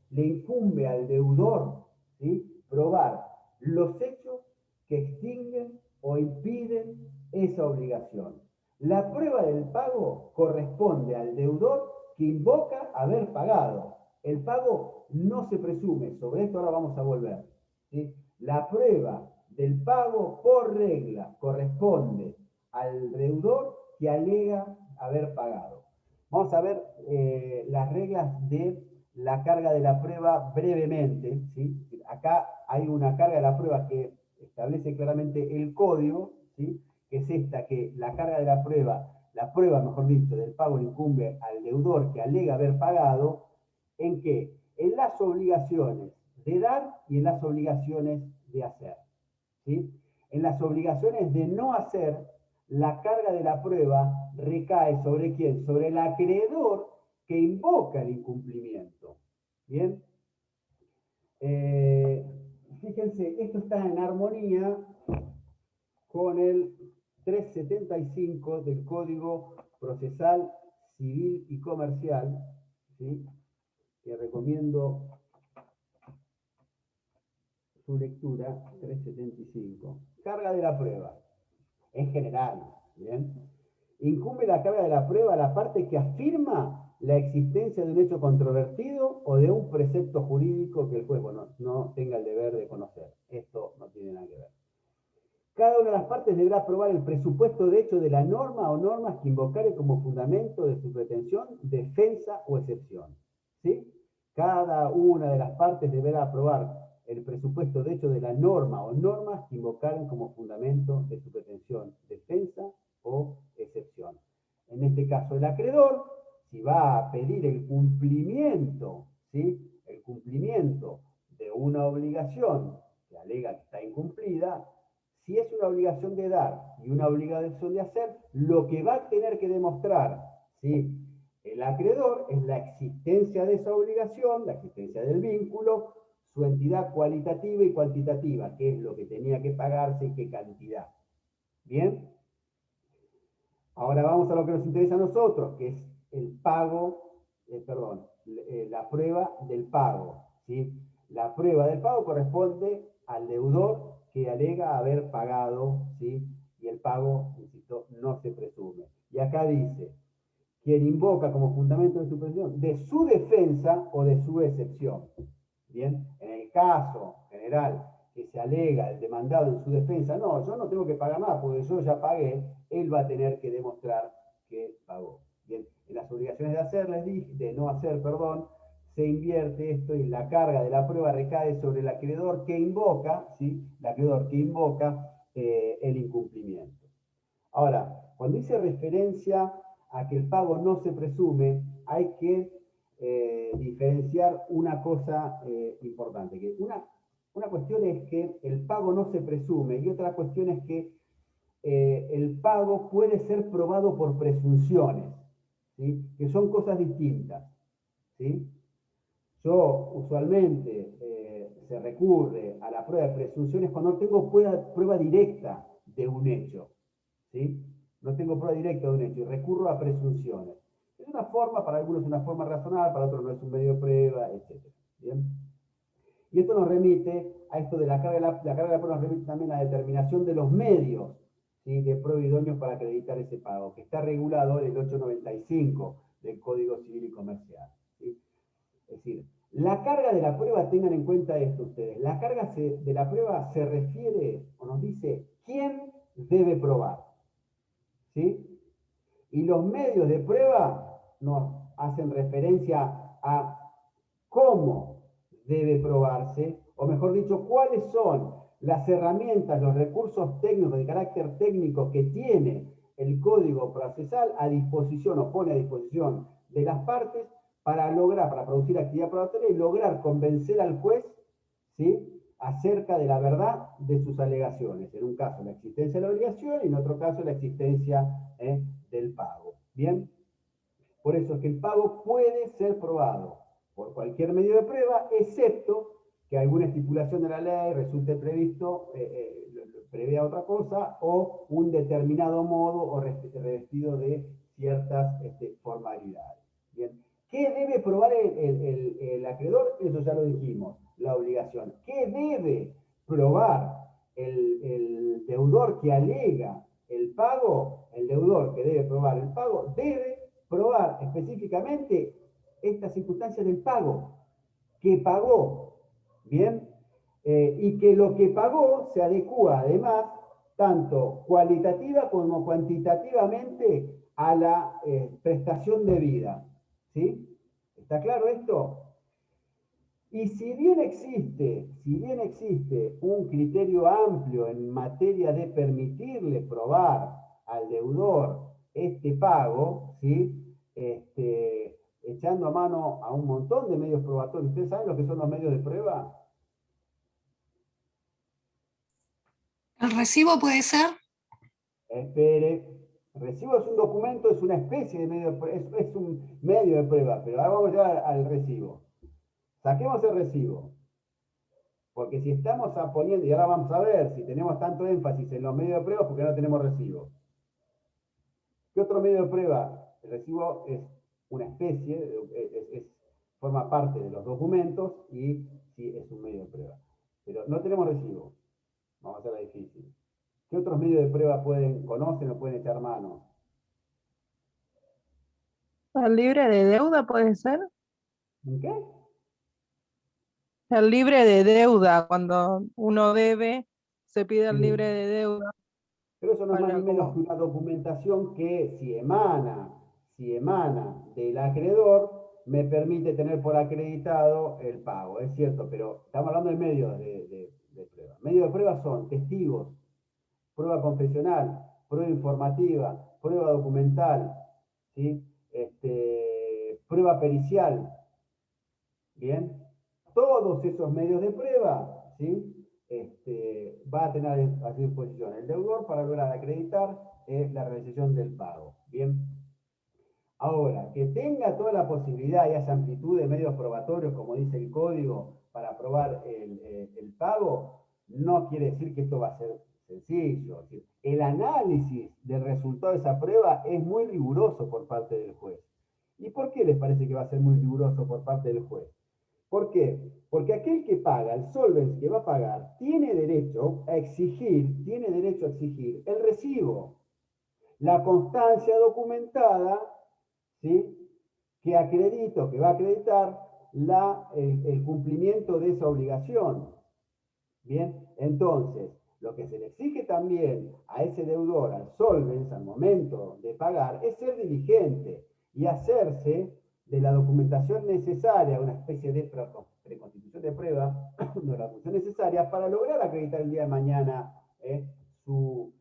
le incumbe al deudor, ¿sí? Probar los hechos que extinguen o impiden esa obligación. La prueba del pago corresponde al deudor que invoca haber pagado. El pago no se presume, sobre esto ahora vamos a volver, ¿sí? La prueba del pago por regla corresponde al deudor que alega haber pagado. Vamos a ver las reglas de la carga de la prueba brevemente, ¿sí? Acá hay una carga de la prueba que establece claramente el código, ¿sí? Que es esta, que la carga de la prueba, mejor dicho, del pago le incumbe al deudor que alega haber pagado. ¿En qué? En las obligaciones de dar y en las obligaciones de hacer, ¿sí? En las obligaciones de no hacer, la carga de la prueba recae ¿sobre quién? Sobre el acreedor que invoca el incumplimiento. ¿Bien? Fíjense, esto está en armonía con el 375 del Código Procesal Civil y Comercial, ¿sí? Que recomiendo su lectura 375. Carga de la prueba. En general, ¿bien? Incumbe la carga de la prueba la parte que afirma la existencia de un hecho controvertido o de un precepto jurídico que el juez no tenga el deber de conocer. Esto no tiene nada que ver. Cada una de las partes deberá probar el presupuesto de hecho de la norma o normas que invocare como fundamento de su pretensión, defensa o excepción. ¿Sí? Cada una de las partes deberá probar el presupuesto de hecho de la norma o normas que invocaren como fundamento de su pretensión, defensa o excepción. En este caso, el acreedor, si va a pedir el cumplimiento, ¿sí? El cumplimiento de una obligación que alega que está incumplida, si es una obligación de dar y una obligación de hacer, lo que va a tener que demostrar, ¿sí? El acreedor es la existencia de esa obligación, la existencia del vínculo, su entidad cualitativa y cuantitativa, qué es lo que tenía que pagarse y qué cantidad. ¿Bien? Ahora vamos a lo que nos interesa a nosotros, que es el pago, la prueba del pago. ¿Sí? La prueba del pago corresponde al deudor que alega haber pagado, ¿sí? Y el pago, insisto, no se presume. Y acá dice, quien invoca como fundamento de su pretensión, de su defensa o de su excepción. Bien, en el caso general que se alega el demandado en su defensa, no, yo no tengo que pagar nada porque yo ya pagué, él va a tener que demostrar que pagó. Bien, en las obligaciones de hacer, les dije, de no hacer, perdón, se invierte esto y la carga de la prueba recae sobre el acreedor que invoca, ¿sí? El acreedor que invoca el incumplimiento. Ahora, cuando hice referencia a que el pago no se presume, hay que diferenciar una cosa importante. Que una cuestión es que el pago no se presume y otra cuestión es que el pago puede ser probado por presunciones, ¿sí? Que son cosas distintas. ¿Sí? Yo usualmente se recurre a la prueba de presunciones cuando no tengo prueba directa de un hecho. ¿Sí? No tengo prueba directa de un hecho y recurro a presunciones. Es una forma, para algunos es una forma razonable, para otros no es un medio de prueba, etc. ¿Bien? Y esto nos remite a esto de la carga de la prueba, nos remite también a la determinación de los medios, ¿sí? De prueba idóneos para acreditar ese pago, que está regulado en el 895 del Código Civil y Comercial. ¿Sí? Es decir, la carga de la prueba, tengan en cuenta esto ustedes, la carga de la prueba se refiere o nos dice quién debe probar. ¿Sí? Y los medios de prueba nos hacen referencia a cómo debe probarse, o mejor dicho, cuáles son las herramientas, los recursos técnicos de carácter técnico que tiene el Código Procesal a disposición o pone a disposición de las partes para producir actividad probatoria y lograr convencer al juez, ¿sí? Acerca de la verdad de sus alegaciones. En un caso la existencia de la obligación y en otro caso la existencia del pago. ¿Bien? Por eso es que el pago puede ser probado por cualquier medio de prueba, excepto que alguna estipulación de la ley resulte previsto, prevea otra cosa, o un determinado modo o revestido de ciertas formalidades. ¿Bien? ¿Qué debe probar el acreedor? Eso ya lo dijimos, la obligación. ¿Qué debe probar el deudor que alega el pago? El deudor que debe probar el pago debe probar específicamente estas circunstancias del pago, que pagó, ¿bien? Y que lo que pagó se adecua además tanto cualitativa como cuantitativamente a la prestación debida. ¿Sí? ¿Está claro esto? Y si bien existe un criterio amplio en materia de permitirle probar al deudor este pago, ¿sí? Echando a mano a un montón de medios probatorios. ¿Ustedes saben lo que son los medios de prueba? ¿El recibo puede ser? Espere. El recibo es un documento, es una especie de medio de prueba, es un medio de prueba, pero ahora vamos a llegar al recibo. Saquemos el recibo. Porque si estamos poniendo, y ahora vamos a ver, si tenemos tanto énfasis en los medios de prueba, porque no tenemos recibo. ¿Qué otro medio de prueba? El recibo es una especie, forma parte de los documentos y sí es un medio de prueba. pero no tenemos recibo. Vamos a hacerla difícil. ¿Qué otros medios de prueba conocen o pueden echar mano? ¿El libre de deuda puede ser? ¿En qué? El libre de deuda, cuando uno debe, se pide el Sí. libre de deuda. Pero eso no es más Para ni menos como- que una documentación que si emana del acreedor, me permite tener por acreditado el pago. Es cierto, pero estamos hablando de medios de prueba. Medios de prueba son testigos, prueba confesional, prueba informativa, prueba documental, ¿sí? Prueba pericial. Bien, todos esos medios de prueba, ¿sí? Va a tener a su disposición el deudor para lograr acreditar la realización del pago. Bien, ahora, que tenga toda la posibilidad y esa amplitud de medios probatorios, como dice el código, para probar el pago, no quiere decir que esto va a ser sencillo. Es decir, el análisis del resultado de esa prueba es muy riguroso por parte del juez. ¿Y por qué les parece que va a ser muy riguroso por parte del juez? ¿Por qué? Porque aquel que paga, el solvens que va a pagar, tiene derecho a exigir el recibo, la constancia documentada, ¿sí? Que va a acreditar el cumplimiento de esa obligación. Bien, entonces, lo que se le exige también a ese deudor, al solvens, al momento de pagar, es ser diligente y hacerse de la documentación necesaria, una especie de preconstitución de prueba, de la función necesaria para lograr acreditar el día de mañana su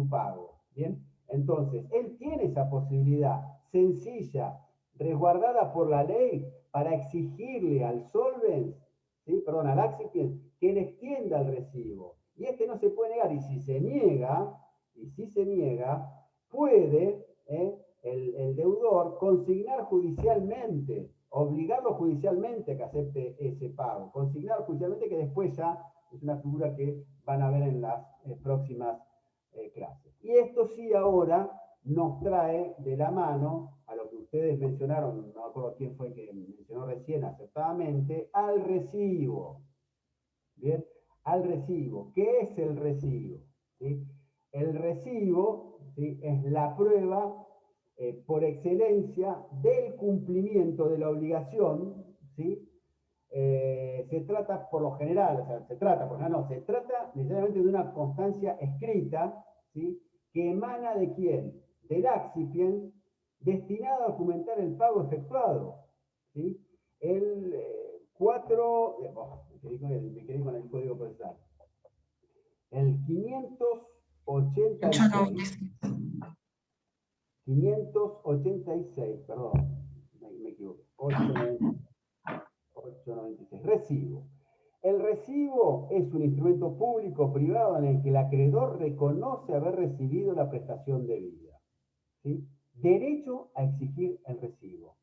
pago. Bien, entonces, él tiene esa posibilidad sencilla, resguardada por la ley, para exigirle al solvens, ¿sí? Perdón, al accipient, que le extienda el recibo. Y este no se puede negar, y si se niega, puede el deudor consignar judicialmente, obligarlo judicialmente a que acepte ese pago, consignar judicialmente, que después ya es una figura que van a ver en las próximas clases. Y esto sí ahora nos trae de la mano a lo que ustedes mencionaron, no me acuerdo quién fue que mencionó recién acertadamente, al recibo. Bien, al recibo. ¿Qué es el recibo? ¿Sí? El recibo, ¿sí?, es la prueba por excelencia del cumplimiento de la obligación, ¿sí? Se trata por lo general, se trata necesariamente de una constancia escrita, ¿sí?, que emana de quién? Del accipient, destinado a documentar el pago efectuado, ¿sí? El 4, me quedé con el código procesal. El 586, perdón, me equivoqué, 896, recibo. El recibo es un instrumento público o privado en el que el acreedor reconoce haber recibido la prestación debida. ¿Sí? Derecho a exigir el recibo.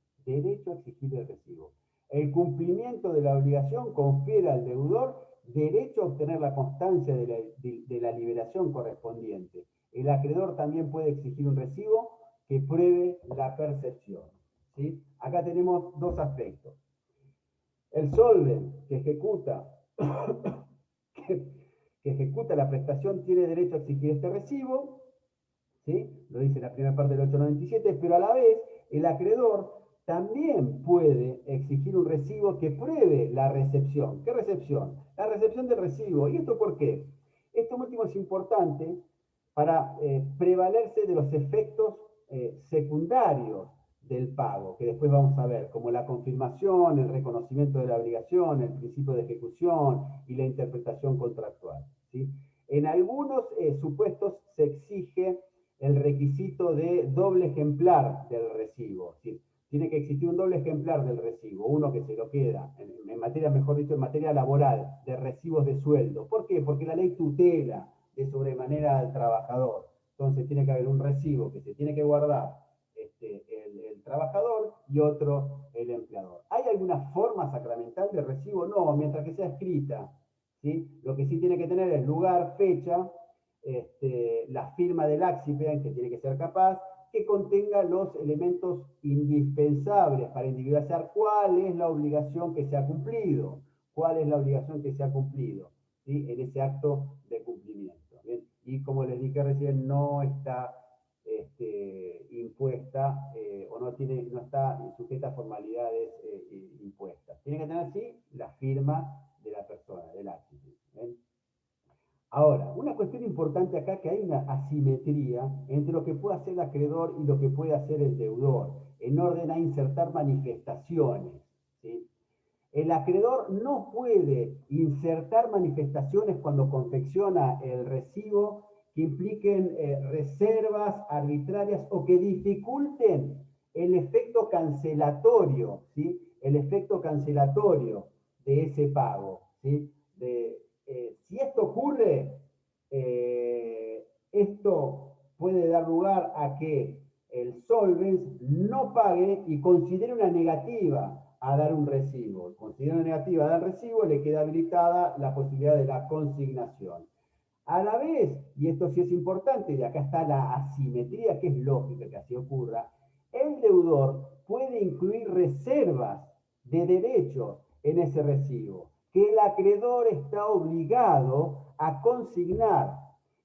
El cumplimiento de la obligación confiere al deudor derecho a obtener la constancia de la liberación correspondiente. El acreedor también puede exigir un recibo que pruebe la percepción. ¿Sí? Acá tenemos dos aspectos. El solvens que ejecuta la prestación tiene derecho a exigir este recibo, ¿sí? Lo dice la primera parte del 897, pero a la vez el acreedor también puede exigir un recibo que pruebe la recepción. ¿Qué recepción? La recepción del recibo. ¿Y esto por qué? Esto último es importante para prevalerse de los efectos secundarios del pago, que después vamos a ver, como la confirmación, el reconocimiento de la obligación, el principio de ejecución y la interpretación contractual, ¿sí? En algunos supuestos se exige el requisito de doble ejemplar del recibo, ¿sí? Tiene que existir un doble ejemplar del recibo, uno que se lo queda, en materia, mejor dicho, en materia laboral, de recibos de sueldo. ¿Por qué? Porque la ley tutela de sobremanera al trabajador. Entonces tiene que haber un recibo que se tiene que guardar el trabajador y otro el empleador. ¿Hay alguna forma sacramental de recibo? No, mientras que sea escrita, ¿sí? Lo que sí tiene que tener es lugar, fecha, la firma del accipient, que tiene que ser capaz, que contenga los elementos indispensables para individualizar cuál es la obligación que se ha cumplido, cuál es la obligación que se ha cumplido, ¿sí? En ese acto de cumplimiento. ¿Bien? Y como les dije recién, no está impuesta o no está sujeta a formalidades impuestas. Tiene que tener, sí, la firma de la persona, del árbitro. Ahora, una cuestión importante acá, que hay una asimetría entre lo que puede hacer el acreedor y lo que puede hacer el deudor, en orden a insertar manifestaciones, ¿sí? El acreedor no puede insertar manifestaciones cuando confecciona el recibo que impliquen reservas arbitrarias o que dificulten el efecto cancelatorio, ¿sí? El efecto cancelatorio de ese pago, ¿sí? Si esto ocurre, esto puede dar lugar a que el solvens no pague y considere una negativa a dar un recibo. Considera una negativa a dar recibo, le queda habilitada la posibilidad de la consignación. A la vez, y esto sí es importante, y acá está la asimetría, que es lógica que así ocurra, el deudor puede incluir reservas de derechos en ese recibo, que el acreedor está obligado a consignar.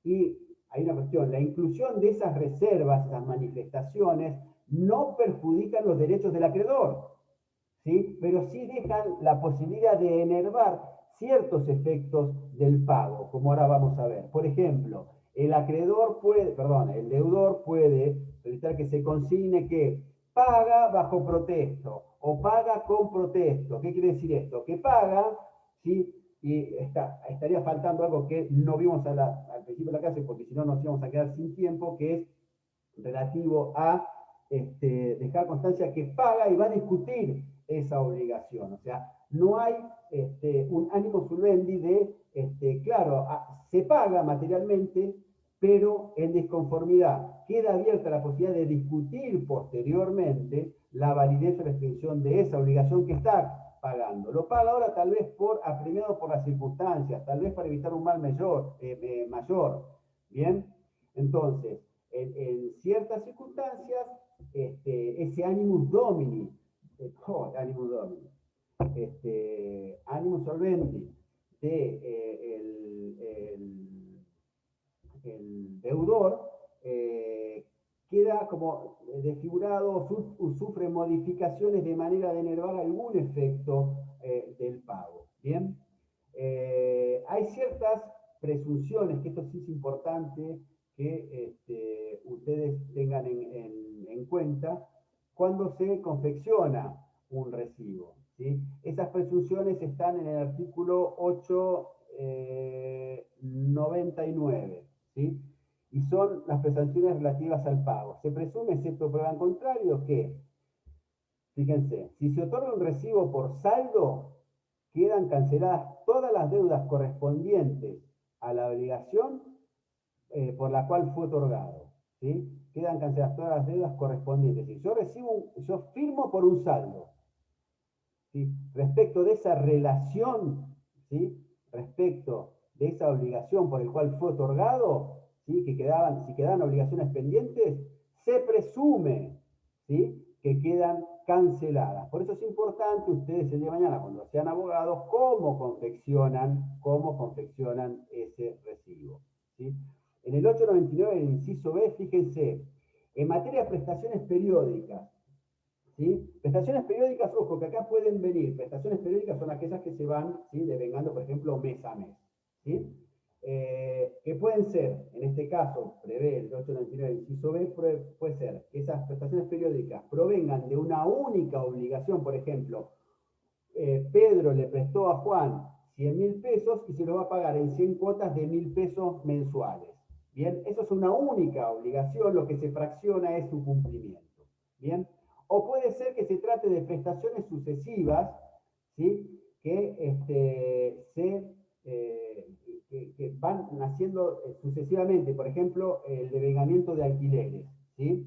Y hay una cuestión, la inclusión de esas reservas, esas manifestaciones, no perjudican los derechos del acreedor, ¿sí? Pero sí dejan la posibilidad de enervar ciertos efectos del pago, como ahora vamos a ver. Por ejemplo, el deudor puede solicitar que se consigne que paga bajo protesto o paga con protesto. ¿Qué quiere decir esto? Que paga, ¿sí? Y estaría faltando algo que no vimos al principio de la clase, porque si no nos íbamos a quedar sin tiempo, que es relativo a dejar constancia que paga y va a discutir esa obligación. O sea, no hay un ánimo solvendi de, claro, se paga materialmente, pero en disconformidad. Queda abierta la posibilidad de discutir posteriormente la validez o restricción de esa obligación que está pagando. Lo paga ahora tal vez apremiado por las circunstancias, tal vez para evitar un mal mayor. ¿Bien? Entonces, en ciertas circunstancias, ese animus domini, animus solvendi el deudor queda como desfigurado, sufre modificaciones de manera de enervar algún efecto del pago. ¿Bien? Hay ciertas presunciones, que esto sí es importante que ustedes tengan en cuenta cuando se confecciona un recibo, ¿sí? Esas presunciones están en el artículo 899, ¿sí? Y son las presunciones relativas al pago. Se presume, excepto prueba en contrario, que, fíjense, si se otorga un recibo por saldo, quedan canceladas todas las deudas correspondientes a la obligación por la cual fue otorgado, ¿sí? Quedan canceladas todas las deudas correspondientes. Si yo yo firmo por un saldo, ¿sí? Respecto de esa relación, ¿sí? Respecto de esa obligación por el cual fue otorgado, ¿sí? Si quedaban obligaciones pendientes, se presume, ¿sí? Que quedan canceladas. Por eso es importante ustedes el día de mañana, cuando sean abogados, cómo confeccionan ese recibo, ¿sí? En el 899 del inciso B, fíjense, en materia de prestaciones periódicas, ¿sí? Prestaciones periódicas, ojo, que acá pueden venir. Prestaciones periódicas son aquellas que se van, ¿sí? Devengando, por ejemplo, mes a mes, ¿sí? Que pueden ser, en este caso, prevé el 899 inciso B, puede ser que esas prestaciones periódicas provengan de una única obligación. Por ejemplo, Pedro le prestó a Juan 100.000 pesos y se lo va a pagar en 100 cuotas de 1.000 pesos mensuales. Bien, eso es una única obligación, lo que se fracciona es su cumplimiento. Bien, o puede ser que se trate de prestaciones sucesivas, ¿sí? Que van naciendo sucesivamente. Por ejemplo, el devengamiento de alquileres, ¿sí?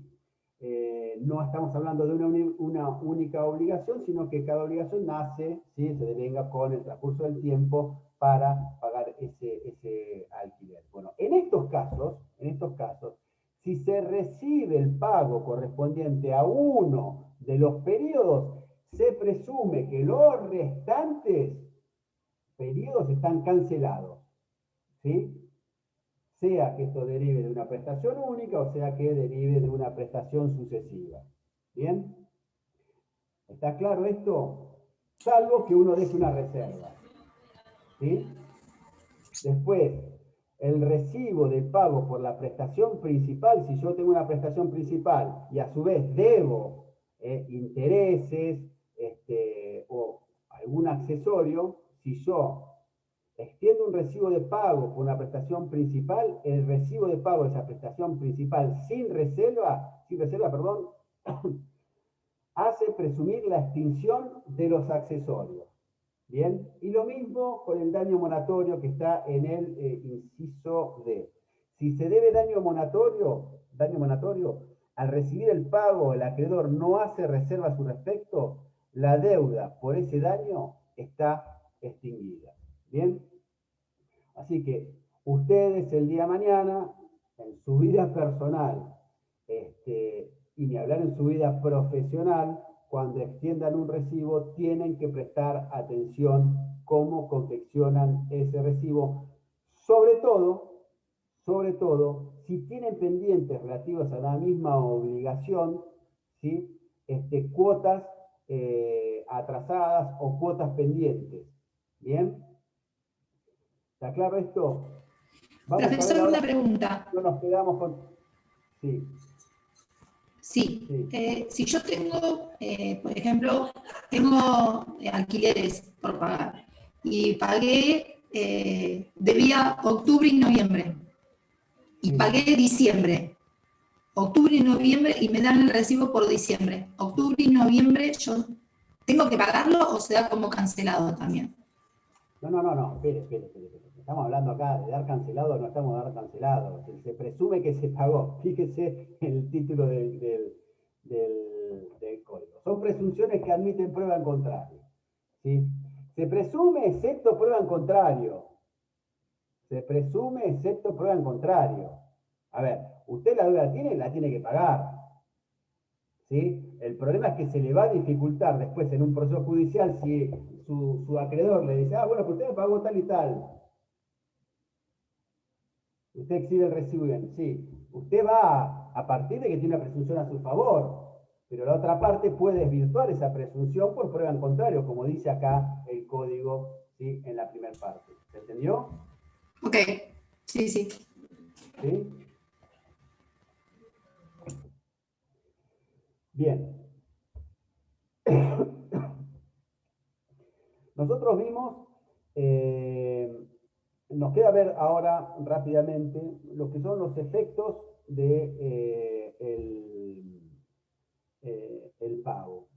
No estamos hablando de una única obligación, sino que cada obligación nace, ¿sí? Se devenga con el transcurso del tiempo para pagar ese alquiler. Bueno, en estos casos, si se recibe el pago correspondiente a uno de los periodos, se presume que los restantes periodos están cancelados, ¿sí? Sea que esto derive de una prestación única o sea que derive de una prestación sucesiva. ¿Bien? ¿Está claro esto? Salvo que uno deje una reserva. ¿Sí? Después, el recibo de pago por la prestación principal, si yo tengo una prestación principal y a su vez debo intereses o algún accesorio, si yo extiendo un recibo de pago por una prestación principal, el recibo de pago de esa prestación principal sin reserva, perdón, hace presumir la extinción de los accesorios. Bien, y lo mismo con el daño monatorio que está en el inciso D. Si se debe daño monatorio, al recibir el pago, el acreedor no hace reserva a su respecto, la deuda por ese daño está extinguida. Bien, así que ustedes el día de mañana, en su vida personal, y ni hablar en su vida profesional, cuando extiendan un recibo, tienen que prestar atención cómo confeccionan ese recibo, sobre todo, si tienen pendientes relativos a la misma obligación, ¿sí? Cuotas atrasadas o cuotas pendientes. ¿Bien? ¿Está claro esto? Vamos Profesor, a ver una ahora, pregunta. no nos quedamos con... Sí. Sí, si yo tengo, por ejemplo, tengo alquileres por pagar y pagué, debía octubre y noviembre y Sí. pagué diciembre, octubre y noviembre y me dan el recibo por diciembre. Octubre y noviembre, ¿yo tengo que pagarlo o se da como cancelado también? No, espere. Estamos hablando acá de dar cancelado, no estamos de dar cancelado. Se presume que se pagó. Fíjese el título del código. Son presunciones que admiten prueba en contrario. ¿Sí? Se presume excepto prueba en contrario. Se presume excepto prueba en contrario. A ver, usted la deuda tiene, la tiene que pagar. ¿Sí? El problema es que se le va a dificultar después en un proceso judicial si su acreedor le dice, bueno, pues usted me pagó tal y tal. Usted exhibe el recibo bien. Sí, usted va a partir de que tiene una presunción a su favor, pero la otra parte puede desvirtuar esa presunción por prueba en contrario, como dice acá el código, ¿sí? En la primera parte. ¿Se entendió? Ok, sí. ¿Sí? Bien. Nosotros vimos, nos queda ver ahora rápidamente lo que son los efectos de el pago.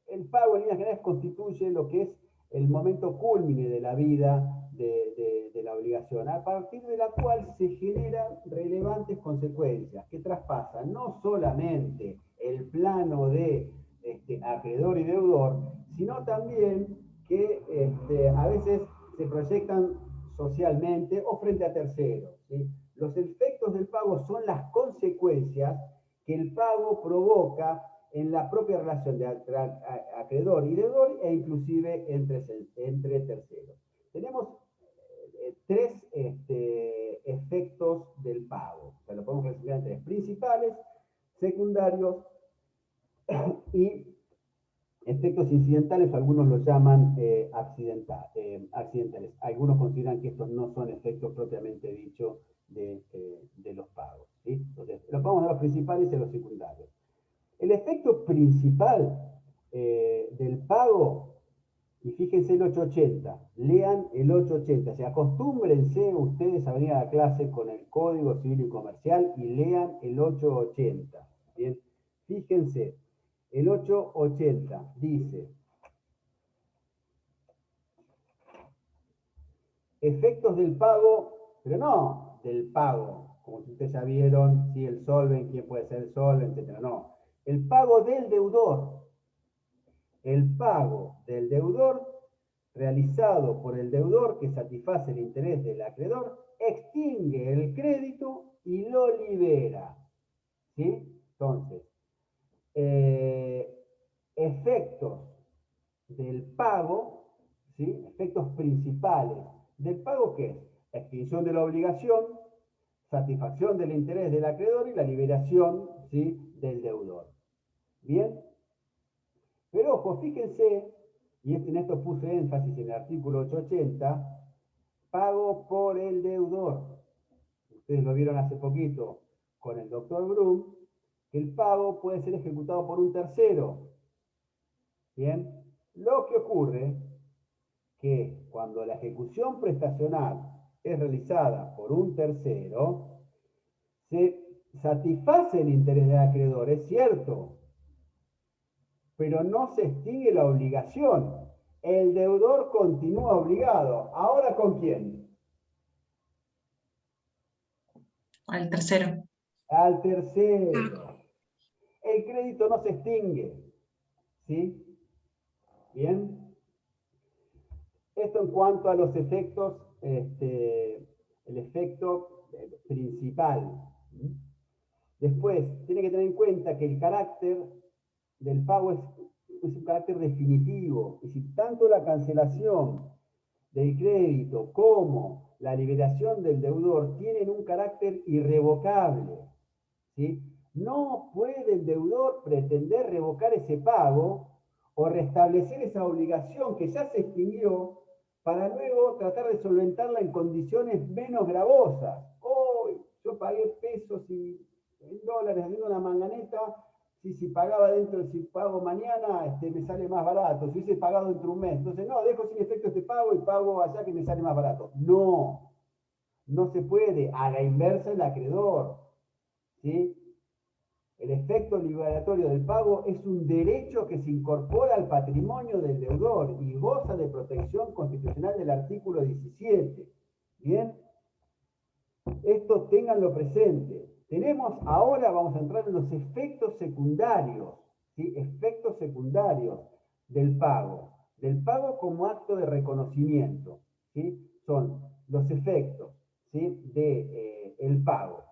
El pago en líneas generales constituye lo que es el momento cúlmine de la vida de la obligación, a partir de la cual se generan relevantes consecuencias que traspasan no solamente el plano de acreedor y deudor, sino también que a veces se proyectan socialmente o frente a terceros. ¿Sí? Los efectos del pago son las consecuencias que el pago provoca en la propia relación de acreedor y deudor e inclusive entre terceros. Tenemos tres efectos del pago. O sea, lo podemos resumir en tres: principales, secundarios y efectos incidentales. Algunos los llaman accidentales. Algunos consideran que estos no son efectos propiamente dichos de los pagos. ¿Sí? Entonces, los vamos a los principales y a los secundarios. El efecto principal del pago, y fíjense el 880, lean el 880, o sea, acostúmbrense ustedes a venir a la clase con el Código Civil y Comercial y lean el 880. Bien, fíjense, el 880 dice: efectos del pago, pero no del pago, como si ustedes ya vieron, si el solven, quién puede ser el solven, etc. No, el pago del deudor. El pago del deudor realizado por el deudor que satisface el interés del acreedor extingue el crédito y lo libera. ¿Sí? Entonces, efectos del pago, ¿sí? Efectos principales del pago, ¿qué es? Extinción de la obligación, satisfacción del interés del acreedor y la liberación, ¿sí?, del deudor. ¿Bien? Pero ojo, fíjense, y en esto puse énfasis en el artículo 880, pago por el deudor. Ustedes lo vieron hace poquito con el doctor Brum, que el pago puede ser ejecutado por un tercero. Bien, lo que ocurre que cuando la ejecución prestacional es realizada por un tercero, se satisface el interés del acreedor, es cierto, pero no se extingue la obligación. El deudor continúa obligado. ¿Ahora con quién? Al tercero. Al tercero. El crédito no se extingue. ¿Sí? Bien. Esto en cuanto a los efectos, el efecto principal. Después, tiene que tener en cuenta que el carácter del pago es un carácter definitivo. Y si tanto la cancelación del crédito como la liberación del deudor tienen un carácter irrevocable, ¿sí? No puede el deudor pretender revocar ese pago o restablecer esa obligación que ya se extinguió para luego tratar de solventarla en condiciones menos gravosas. Hoy yo pagué pesos y dólares haciendo una manganeta. Si pagaba dentro, si pago mañana, me sale más barato. Si hubiese pagado dentro de un mes, entonces no, dejo sin efecto este pago y pago allá que me sale más barato. No, no se puede. A la inversa el acreedor, ¿sí? El efecto liberatorio del pago es un derecho que se incorpora al patrimonio del deudor y goza de protección constitucional del artículo 17. ¿Bien? Esto ténganlo presente. Ahora vamos a entrar en los efectos secundarios, ¿sí? Efectos secundarios del pago como acto de reconocimiento, ¿sí? Son los efectos, ¿sí?, del pago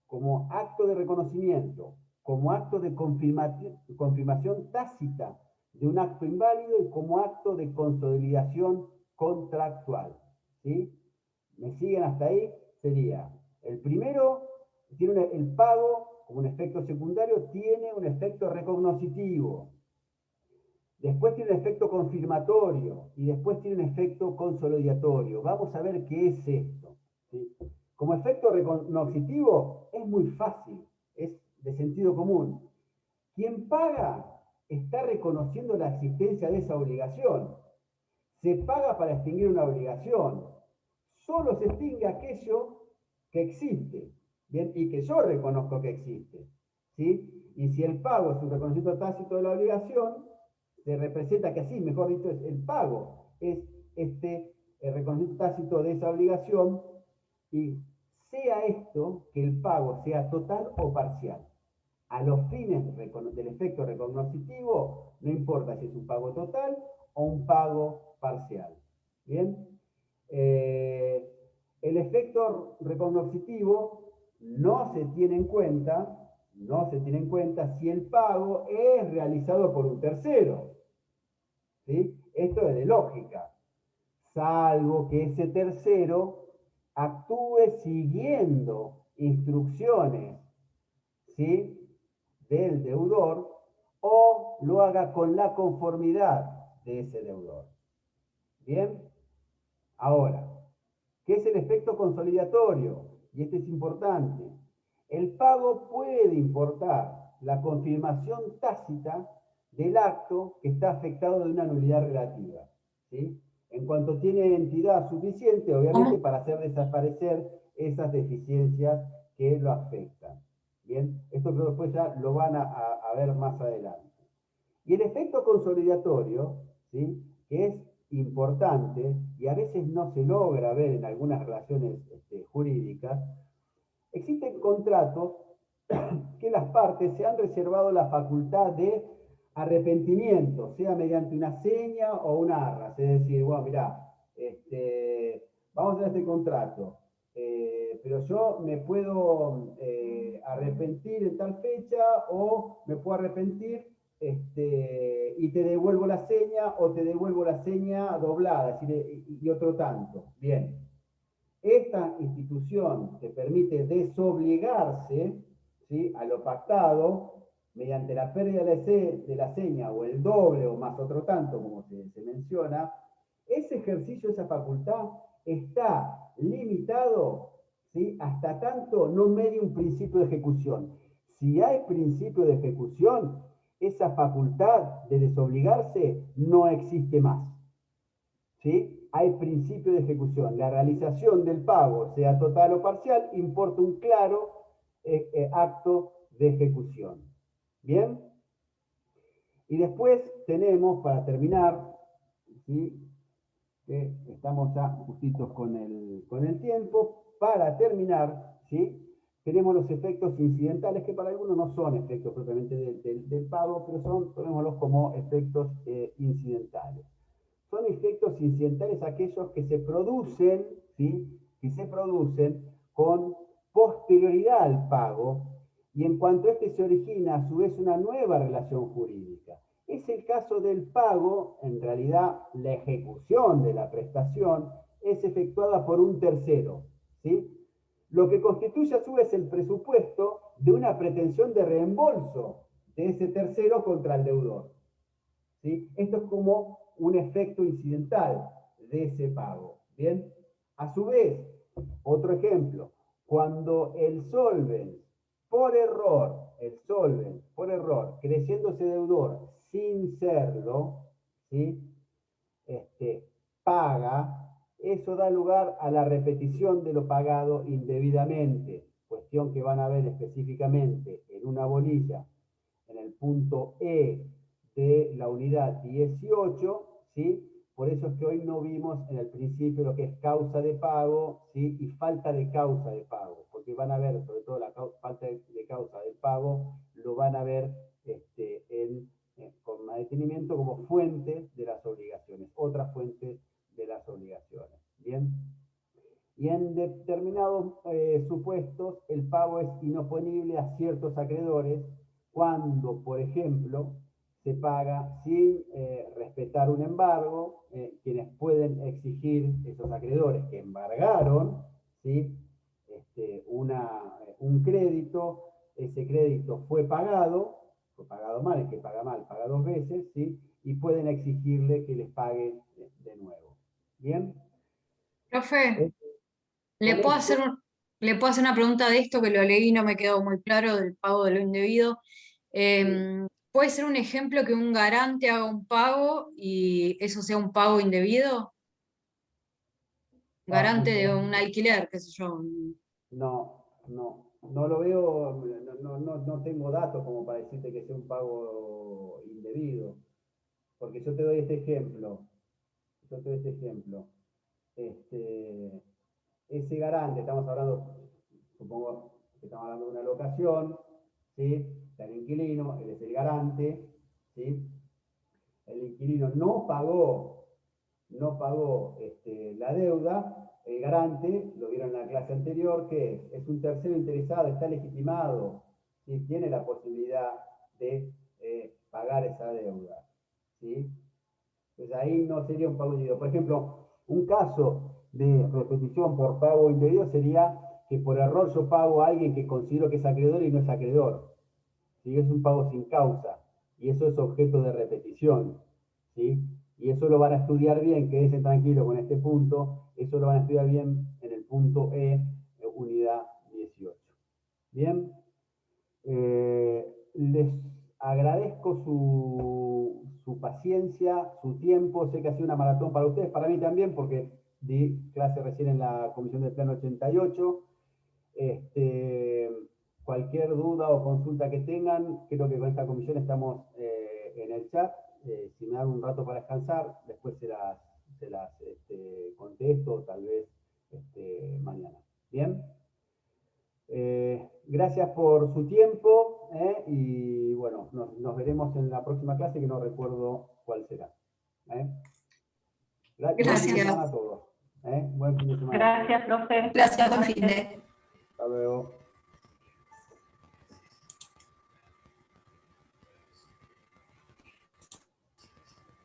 como acto de reconocimiento, como acto de confirmación tácita de un acto inválido y como acto de consolidación contractual, ¿sí? ¿Me siguen hasta ahí? Sería el primero. El pago, como un efecto secundario, tiene un efecto recognoscitivo. Después tiene un efecto confirmatorio y después tiene un efecto consolidatorio. Vamos a ver qué es esto, ¿sí? Como efecto recognoscitivo es muy fácil, es de sentido común. Quien paga está reconociendo la existencia de esa obligación. Se paga para extinguir una obligación. Solo se extingue aquello que existe. ¿Bien? Y que yo reconozco que existe, ¿sí? Y si el pago es un reconocimiento tácito de la obligación, se representa que así, mejor dicho, es el pago, es el reconocimiento tácito de esa obligación, y sea esto que el pago sea total o parcial. A los fines del efecto recognoscitivo, no importa si es un pago total o un pago parcial. ¿Bien? El efecto recognoscitivo no se tiene en cuenta si el pago es realizado por un tercero, ¿sí? Esto es de lógica, salvo que ese tercero actúe siguiendo instrucciones, ¿sí?, del deudor, o lo haga con la conformidad de ese deudor. ¿Bien? Ahora, ¿qué es el efecto consolidatorio? Y este es importante. El pago puede importar la confirmación tácita del acto que está afectado de una nulidad relativa, ¿sí? En cuanto tiene entidad suficiente, obviamente, para hacer desaparecer esas deficiencias que lo afectan. Bien, esto creo que después ya lo van a ver más adelante. Y el efecto consolidatorio, ¿sí?, que es importante y a veces no se logra ver en algunas relaciones jurídicas. Existen contratos que las partes se han reservado la facultad de arrepentimiento, sea mediante una seña o una arras. Es decir, bueno, mirá, vamos a hacer este contrato, pero yo me puedo arrepentir en tal fecha o me puedo arrepentir y te devuelvo la seña o te devuelvo la seña doblada, es decir, y otro tanto. Bien. Esta institución te permite desobligarse, ¿sí?, a lo pactado mediante la pérdida de la seña o el doble o más otro tanto, como se menciona. Ese ejercicio, esa facultad, está limitado, ¿sí?, hasta tanto no medie un principio de ejecución. Si hay principio de ejecución, esa facultad de desobligarse no existe más. ¿Sí? Hay principio de ejecución. La realización del pago, sea total o parcial, importa un claro acto de ejecución. ¿Bien? Y después tenemos, para terminar, ¿sí?, que estamos ya justitos con el tiempo, para terminar, ¿sí?, tenemos los efectos incidentales, que para algunos no son efectos propiamente del pago, pero son, tomémoslos como efectos incidentales. Son efectos incidentales aquellos que se producen, ¿sí?, que se producen con posterioridad al pago, y en cuanto este se origina, a su vez, una nueva relación jurídica. Es el caso del pago. En realidad, la ejecución de la prestación es efectuada por un tercero, ¿sí?, lo que constituye a su vez el presupuesto de una pretensión de reembolso de ese tercero contra el deudor. ¿Sí? Esto es como un efecto incidental de ese pago. ¿Bien? A su vez, otro ejemplo, cuando el solvens, por error, creyéndose deudor sin serlo, ¿sí?, paga, eso da lugar a la repetición de lo pagado indebidamente, cuestión que van a ver específicamente en una bolilla, en el punto E de la unidad 18, ¿sí? Por eso es que hoy no vimos en el principio lo que es causa de pago, ¿sí?, y falta de causa de pago, porque van a ver, sobre todo la falta de causa de pago, lo van a ver con más detenimiento como fuente de las obligaciones, otra fuente de las obligaciones. ¿Bien? Y en determinados supuestos, el pago es inoponible a ciertos acreedores cuando, por ejemplo, se paga sin respetar un embargo, quienes pueden exigir, esos acreedores que embargaron, ¿sí?, un crédito, ese crédito fue pagado mal, el que paga mal paga dos veces, ¿sí?, y pueden exigirle que les pague de nuevo. ¿Bien? Profe, ¿le Con puedo esto, hacer una pregunta de esto que lo leí y no me quedó muy claro del pago de lo indebido? ¿Puede ser un ejemplo que un garante haga un pago y eso sea un pago indebido? Garante de un alquiler, qué sé yo. no lo veo, no tengo datos como para decirte que sea un pago indebido, porque yo te doy este ejemplo. Ese garante, estamos hablando, supongo que estamos hablando de una locación, ¿sí? Está el inquilino, él es el garante, ¿sí? El inquilino no pagó la deuda. El garante, lo vieron en la clase anterior, que es un tercero interesado, está legitimado, ¿sí?, tiene la posibilidad de pagar esa deuda, ¿sí? Pues ahí no sería un pago indebido. Por ejemplo, un caso de repetición por pago indebido sería que por error yo pago a alguien que considero que es acreedor y no es acreedor, ¿sí? Es un pago sin causa, y eso es objeto de repetición, ¿sí? Y eso lo van a estudiar bien, quédense tranquilos con este punto, eso lo van a estudiar bien en el punto E, unidad 18. Bien, les agradezco su paciencia, su tiempo. Sé que ha sido una maratón para ustedes, para mí también, porque di clase recién en la comisión del plano 88. Cualquier duda o consulta que tengan, creo que con esta comisión estamos en el chat. Si me dan un rato para descansar, después se las contesto, tal vez mañana. ¿Bien? Gracias por su tiempo, y bueno, nos veremos en la próxima clase, que no recuerdo cuál será. Buen fin de semana a todos. Buen fin de semana. Gracias, profe. Gracias, buen fin de. Hasta luego.